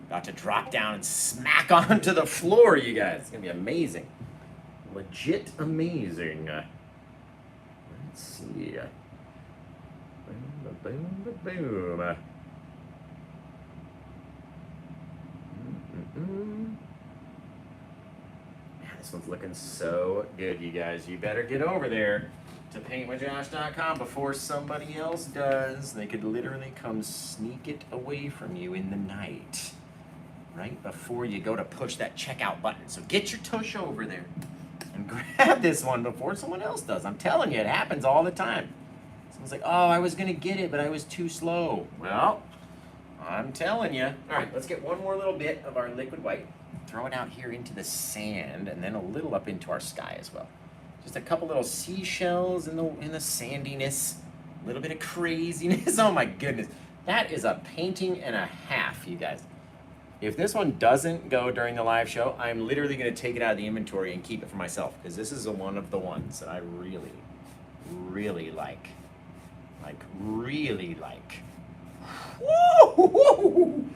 About to drop down and smack onto the floor, you guys. It's gonna be amazing. Legit amazing. Let's see. Boom, boom, boom, boom. This one's looking so good, you guys. You better get over there to PaintWithJosh.com before somebody else does. They could literally come sneak it away from you in the night, right before you go to push that checkout button. So get your tush over there and grab this one before someone else does. I'm telling you, it happens all the time. Someone's like, oh, I was going to get it, but I was too slow. Well, I'm telling you. All right, let's get one more little bit of our liquid white. Throw it out here into the sand, and then a little up into our sky as well. Just a couple little seashells in the sandiness, a little bit of craziness. Oh my goodness, that is a painting and a half, you guys. If this one doesn't go during the live show, I'm literally going to take it out of the inventory and keep it for myself, because this is one of the ones that I really, really like. Really like. Woo!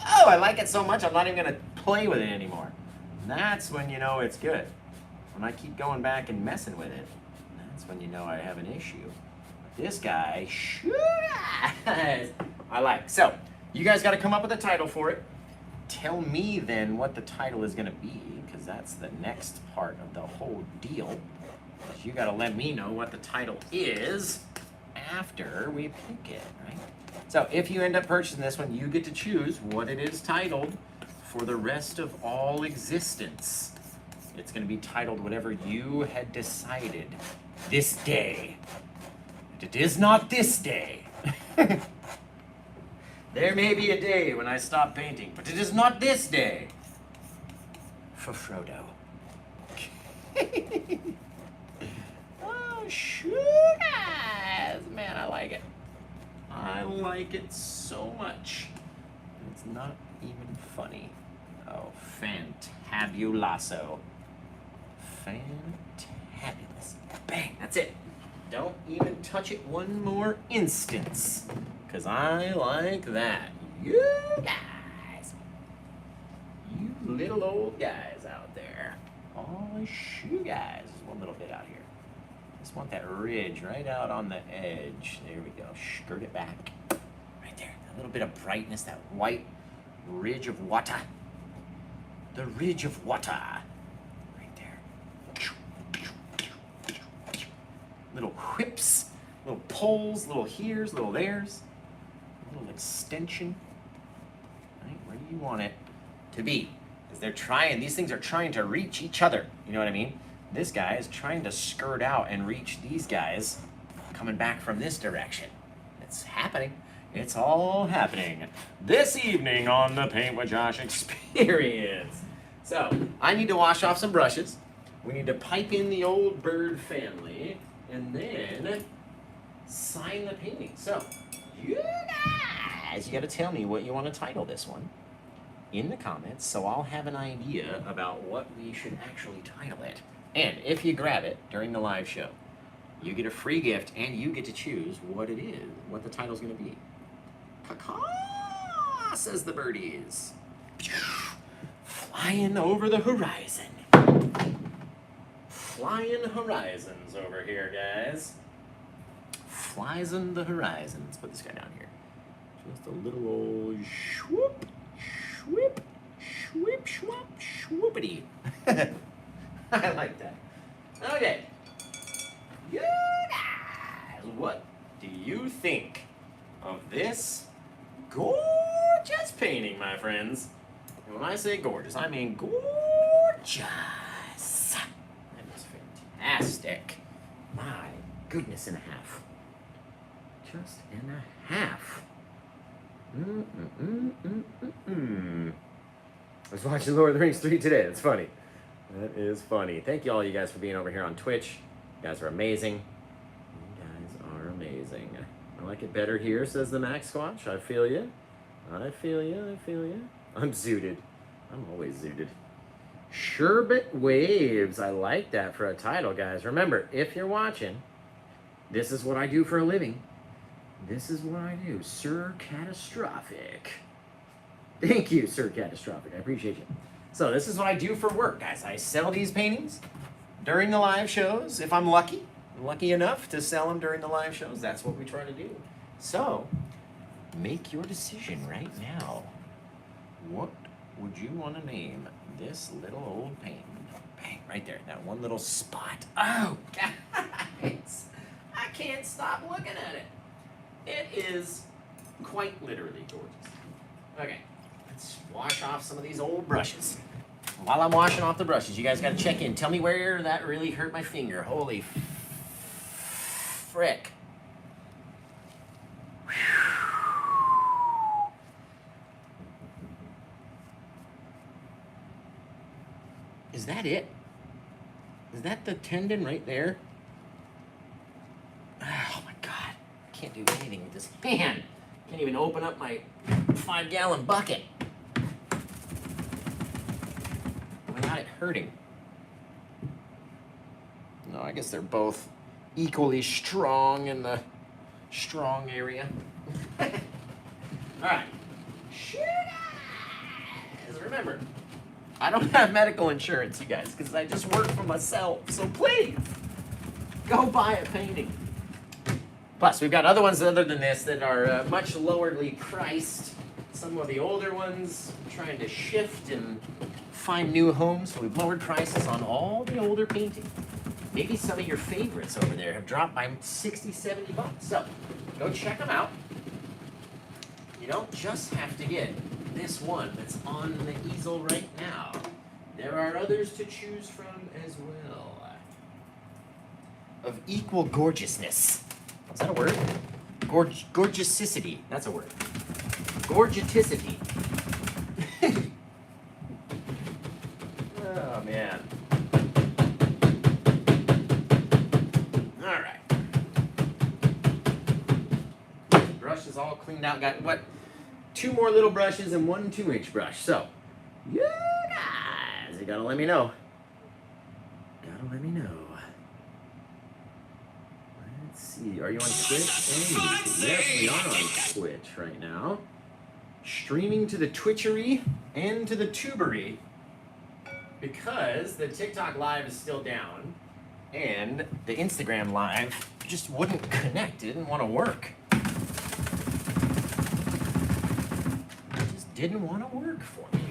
Oh, I like it so much, I'm not even going to play with it anymore. And that's when you know it's good. When I keep going back and messing with it, that's when you know I have an issue. This guy, I like. So, you guys got to come up with a title for it. Tell me then what the title is going to be, because that's the next part of the whole deal. You got to let me know what the title is after we pick it, right? So if you end up purchasing this one, you get to choose what it is titled for the rest of all existence. It's going to be titled whatever you had decided this day. And it is not this day. There may be a day when I stop painting, but it is not this day. For Frodo. Oh, shoot. Man, I like it. I like it so much. It's not even funny. Oh, fantabulaso. Fantabulous. Bang, that's it. Don't even touch it one more instance, because I like that. You guys. You little old guys out there. Oh, you guys. There's one little bit out here. Just want that ridge right out on the edge. There we go. Skirt it back. Right there. A little bit of brightness, that white ridge of water. The ridge of water. Right there. Little whips, little pulls, little here's, little there's. A little extension. Right where you want it to be. Because they're trying, these things are trying to reach each other. You know what I mean? This guy is trying to skirt out and reach these guys coming back from this direction. It's happening. It's all happening this evening on the Paint with Josh experience. So, I need to wash off some brushes. We need to pipe in the old bird family and then sign the painting. So, you guys, you got to tell me what you want to title this one in the comments so I'll have an idea about what we should actually title it. And if you grab it during the live show, you get a free gift and you get to choose what it is, what the title's going to be. Caw-caw, says the birdies. Flying over the horizon. Flying horizons over here, guys. Flies in the horizon. Let's put this guy down here. Just a little old swoop, swoop, swoop, swoop, swoopity. I like that. Okay. You guys, what do you think of this gorgeous painting, my friends? And when I say gorgeous, I mean gorgeous. That is fantastic. My goodness and a half. Just and a half. I was watching Lord of the Rings 3 today. That's funny. That is funny. Thank you all you guys for being over here on Twitch. You guys are amazing. You guys are amazing. I like it better here, says the Max Squatch. I feel you. I feel you. I feel you. I'm zooted. I'm always zooted. Sherbet Waves. I like that for a title, guys. Remember, if you're watching, this is what I do for a living. This is what I do. Sir Catastrophic. Thank you, Sir Catastrophic. I appreciate you. So this is what I do for work, guys. I sell these paintings during the live shows. If I'm lucky enough to sell them during the live shows, that's what we try to do. So make your decision right now. What would you want to name this little old painting? Bang, right there, that one little spot. Oh, guys, I can't stop looking at it. It is quite literally gorgeous. Okay, let's wash off some of these old brushes. While I'm washing off the brushes, you guys got to check in. Tell me where that really hurt my finger. Holy frick. Is that it? Is that the tendon right there? Oh my God. I can't do anything with this hand. Can't even open up my 5-gallon bucket without it hurting. No, I guess they're both equally strong in the strong area. All right. Remember, I don't have medical insurance, you guys, because I just work for myself. So please, go buy a painting. Plus, we've got other ones other than this that are much lowerly priced. Some of the older ones trying to shift and find new homes. So we've lowered prices on all the older paintings. Maybe some of your favorites over there have dropped by 60, 70 bucks. So go check them out. You don't just have to get this one that's on the easel right now. There are others to choose from as well. Of equal gorgeousness. Is that a word? Gorgeousicity. That's a word. Gorgeousicity. Oh, man. All right. Brush is all cleaned out. Got, what, 2 more little brushes and 1 2-inch brush. So, you guys, you gotta let me know. Gotta let me know. Let's see. Are you on Twitch? Yes, we are on Twitch right now. Streaming to the Twitchery and to the Tubery because the TikTok live is still down and the Instagram live just wouldn't connect. It didn't want to work. It just didn't want to work for me.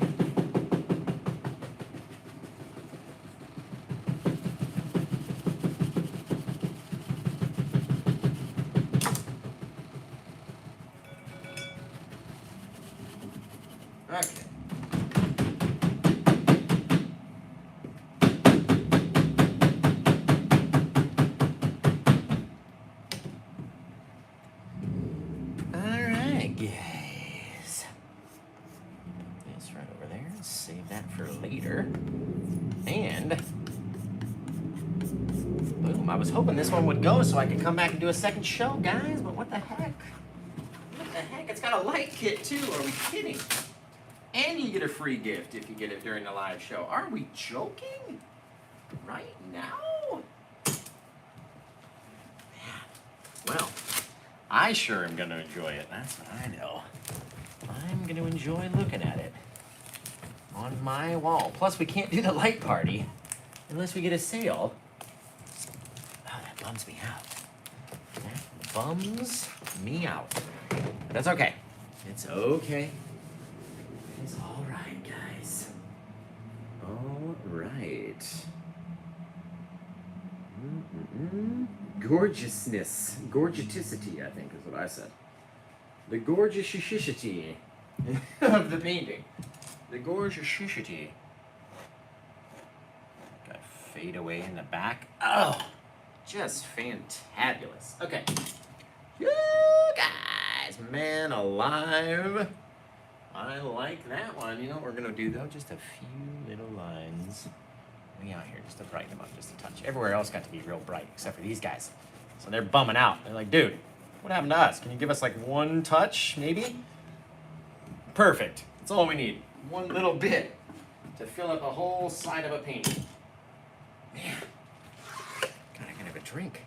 Okay. All right, guys. Put this right over there. Save that for later. And boom! I was hoping this one would go so I could come back and do a second show, guys. But what the heck? What the heck? It's got a light kit too. Are we kidding? And you get a free gift if you get it during the live show. Are we joking? Right now? Man. Well, I sure am going to enjoy it. That's what I know. I'm going to enjoy looking at it on my wall. Plus, we can't do the light party unless we get a sale. Oh, that bums me out. That bums me out. But that's okay. It's okay. It's all right, guys. All right. Gorgeousness. Gorgeousity, I think is what I said. The gorgeousity of the painting. The gorgeousity. Gotta fade away in the back. Oh, just fantabulous. Okay. You guys, man alive. I like that one. You know what we're gonna do though? Just a few little lines. Way out here just to brighten them up just a touch. Everywhere else got to be real bright except for these guys. So they're bumming out. They're like, dude, what happened to us? Can you give us like one touch, maybe? Perfect. That's all we need. One little bit to fill up a whole side of a painting. Man, gotta have a drink.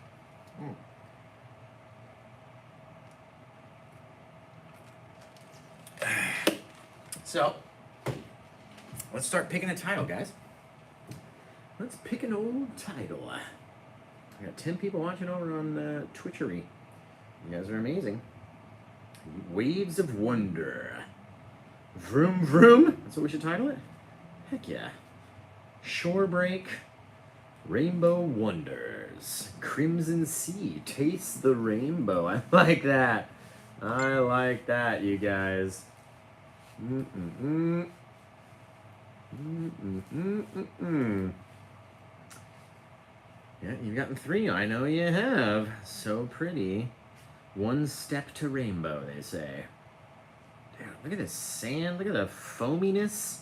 So, let's start picking a title, guys. Let's pick an old title. I got 10 people watching over on Twitchery. You guys are amazing. Waves of Wonder. Vroom Vroom. That's what we should title it? Heck yeah. Shore Break. Rainbow Wonders. Crimson Sea. Taste the Rainbow. I like that. I like that, you guys. Yeah, you've gotten 3. I know you have. So pretty. One step to rainbow, they say. Dude, look at this sand. Look at the foaminess.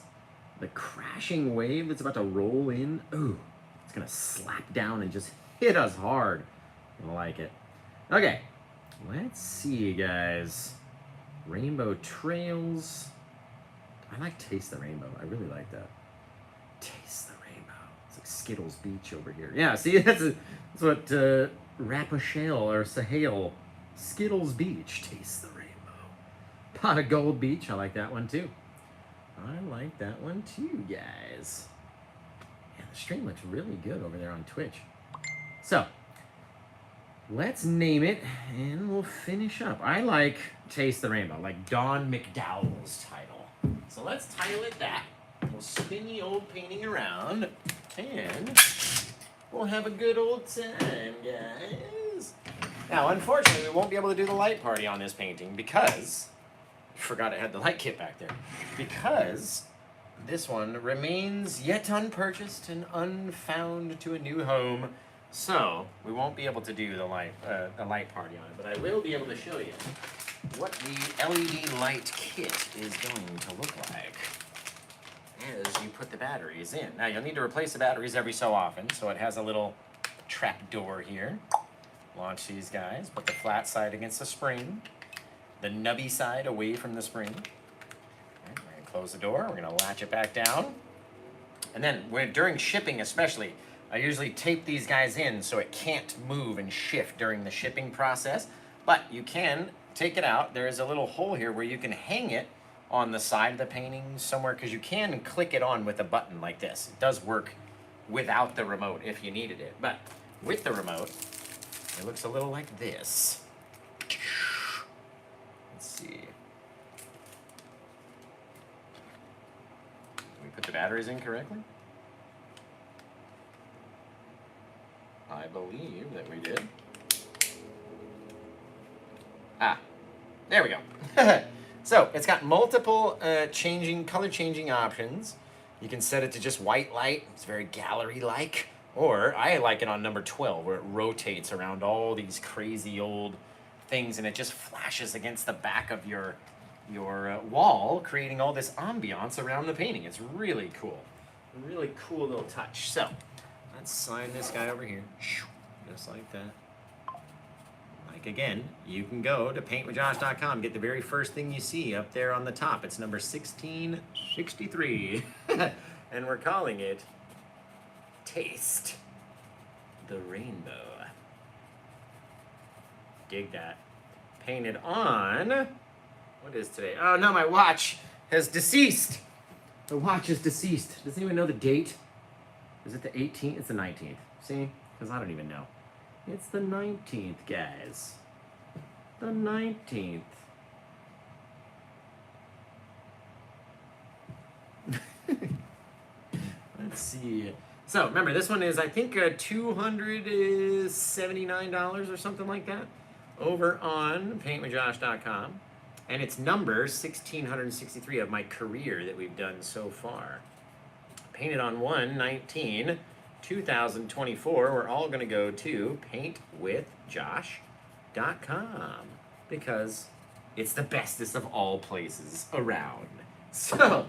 The crashing wave that's about to roll in. Ooh, it's going to slap down and just hit us hard. I like it. Okay, let's see, guys. Rainbow trails. I like Taste the Rainbow. I really like that. Taste the Rainbow. It's like Skittles Beach over here. Yeah, see, that's what Rapachelle or Sahale. Skittles Beach. Taste the Rainbow. Pot of Gold Beach. I like that one too. I like that one too, guys. Yeah, the stream looks really good over there on Twitch. So, let's name it and we'll finish up. I like Taste the Rainbow, like Don McDowell's title. So let's title it that. We'll spin the old painting around and we'll have a good old time, guys. Now, unfortunately, we won't be able to do the light party on this painting because I forgot I had the light kit back there. Because this one remains yet unpurchased and unfound to a new home. So we won't be able to do the light party on it, but I will be able to show you what the LED light kit is going to look like as you put the batteries in. Now you'll need to replace the batteries every so often, so it has a little trap door here. Launch these guys, put the flat side against the spring, the nubby side away from the spring. Right, we're going to close the door, we're going to latch it back down. And then during shipping especially, I usually tape these guys in so it can't move and shift during the shipping process. But you can take it out. There is a little hole here where you can hang it on the side of the painting somewhere, because you can click it on with a button like this. It does work without the remote if you needed it. But with the remote, it looks a little like this. Let's see. Did we put the batteries in correctly? I believe that we did. Ah, there we go. So it's got multiple color changing options. You can set it to just white light. It's very gallery-like. Or I like it on number 12, where it rotates around all these crazy old things and it just flashes against the back of your wall, creating all this ambiance around the painting. It's really cool. A really cool little touch. So let's slide this guy over here, just like that. Like again, you can go to PaintWithJosh.com, get the very first thing you see up there on the top. It's number 1663, and we're calling it Taste the Rainbow. Dig that. painted on, what is today? Oh no, my watch has deceased. The watch is deceased. Does anyone know the date? Is it the 18th? It's the 19th. See? Because I don't even know. It's the 19th, guys. The 19th. Let's see. So remember, this one is, I think, $279 or something like that over on PaintWithJosh.com. And it's number 1663 of my career that we've done so far. Painted on 1/19/2024. We're all going to go to PaintWithJosh.com because it's the bestest of all places around. So,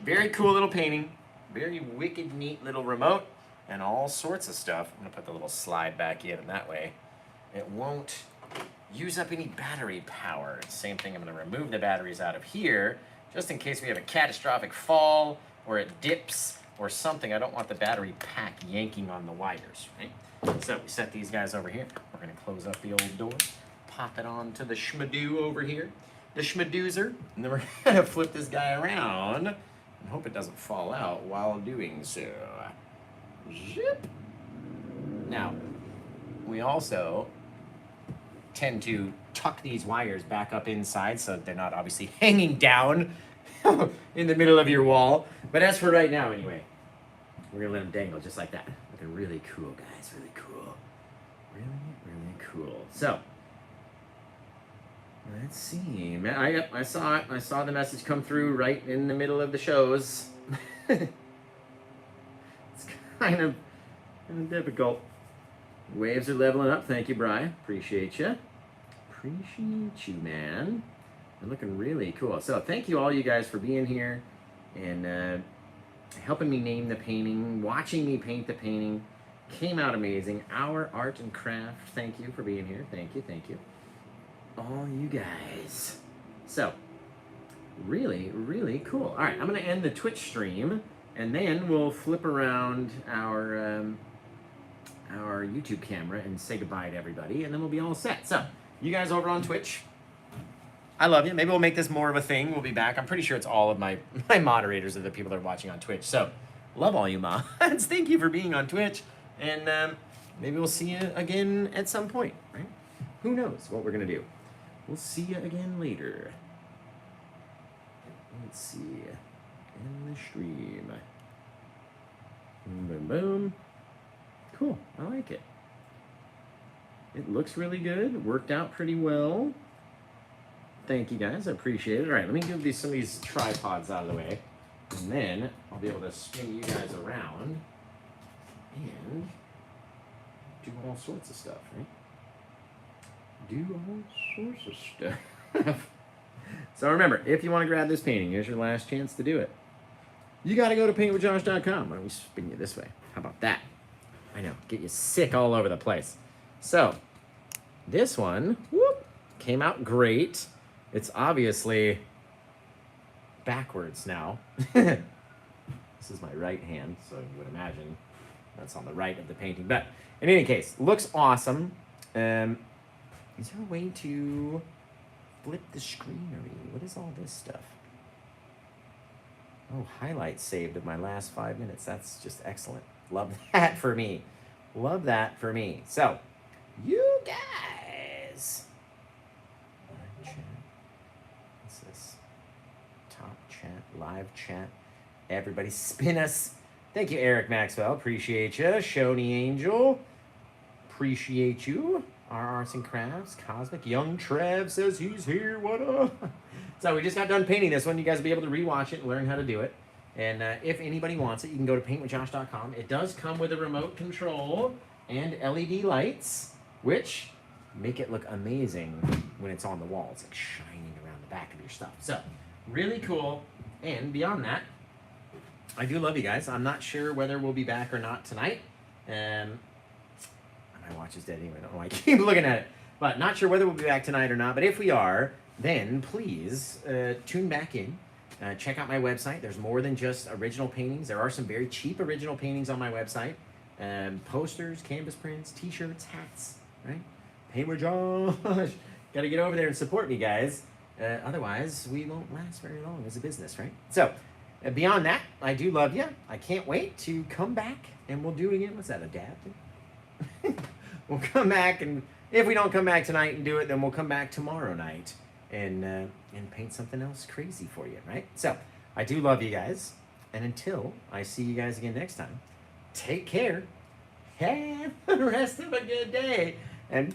very cool little painting. Very wicked, neat little remote and all sorts of stuff. I'm going to put the little slide back in, and that way it won't use up any battery power. Same thing, I'm going to remove the batteries out of here just in case we have a catastrophic fall or it dips or something. I don't want the battery pack yanking on the wires, right? So we set these guys over here. We're going to close up the old door, pop it onto the schmadoo over here, the schmadoozer, and then we're going to flip this guy around and hope it doesn't fall out while doing so. Zip. Now, we also tend to tuck these wires back up inside so they're not obviously hanging down in the middle of your wall. But as for right now, anyway, we're going to let them dangle just like that. Looking really cool, guys. Really cool. Really, really cool. So, let's see. I saw it. I saw the message come through right in the middle of the shows. It's kind of difficult. Waves are leveling up. Thank you, Bri. Appreciate you. Appreciate you, man. They're looking really cool. So thank you all you guys for being here and helping me name the painting, watching me paint the painting. Came out amazing. Our art and craft. Thank you for being here. Thank you. Thank you. All you guys. So, really, really cool. All right, I'm going to end the Twitch stream, and then we'll flip around our YouTube camera and say goodbye to everybody, and then we'll be all set. So, you guys over on Twitch, I love you. Maybe we'll make this more of a thing. We'll be back. I'm pretty sure it's all of my moderators are the people that are watching on Twitch. So, love all you mods. Thank you for being on Twitch, and maybe we'll see you again at some point, right? Who knows what we're going to do. We'll see you again later. Let's see. In the stream. Boom, boom, boom. Cool. I like it. It looks really good. Worked out pretty well. Thank you, guys. I appreciate it. All right, let me give some of these tripods out of the way. And then I'll be able to spin you guys around and do all sorts of stuff, right? Do all sorts of stuff. So remember, if you want to grab this painting, here's your last chance to do it. You got to go to PaintWithJosh.com. Why don't we spin you this way? How about that? I know, get you sick all over the place. So, this one, whoop, came out great. It's obviously backwards now. This is my right hand, so you would imagine that's on the right of the painting. But in any case, looks awesome. Is there a way to flip the screenery? What is all this stuff? Oh, highlights saved of my last 5 minutes. That's just excellent. Love that for me. Love that for me. So, you guys. Live chat. What's this? Top chat, live chat. Everybody spin us. Thank you, Eric Maxwell. Appreciate you. Shoni Angel. Appreciate you. Our Arts and Crafts, Cosmic. Young Trev says he's here. What up? So we just got done painting this one. You guys will be able to rewatch it and learn how to do it. And if anybody wants it, you can go to PaintWithJosh.com. It does come with a remote control and LED lights, which make it look amazing when it's on the wall. It's like shining around the back of your stuff. So really cool. And beyond that, I do love you guys. I'm not sure whether we'll be back or not tonight. My watch is dead anyway. I don't know why I keep looking at it. But not sure whether we'll be back tonight or not. But if we are, then please tune back in. Check out my website. There's more than just original paintings. There are some very cheap original paintings on my website. Posters, canvas prints, t-shirts, hats, right? Paint with Josh. Gotta get over there and support me, guys. Otherwise, we won't last very long as a business, right? So, beyond that, I do love you. I can't wait to come back and we'll do it again. What's that, adapt? We'll come back, and if we don't come back tonight and do it, then we'll come back tomorrow night and paint something else crazy for you, right? So, I do love you guys. And until I see you guys again next time, take care. Have the rest of a good day. And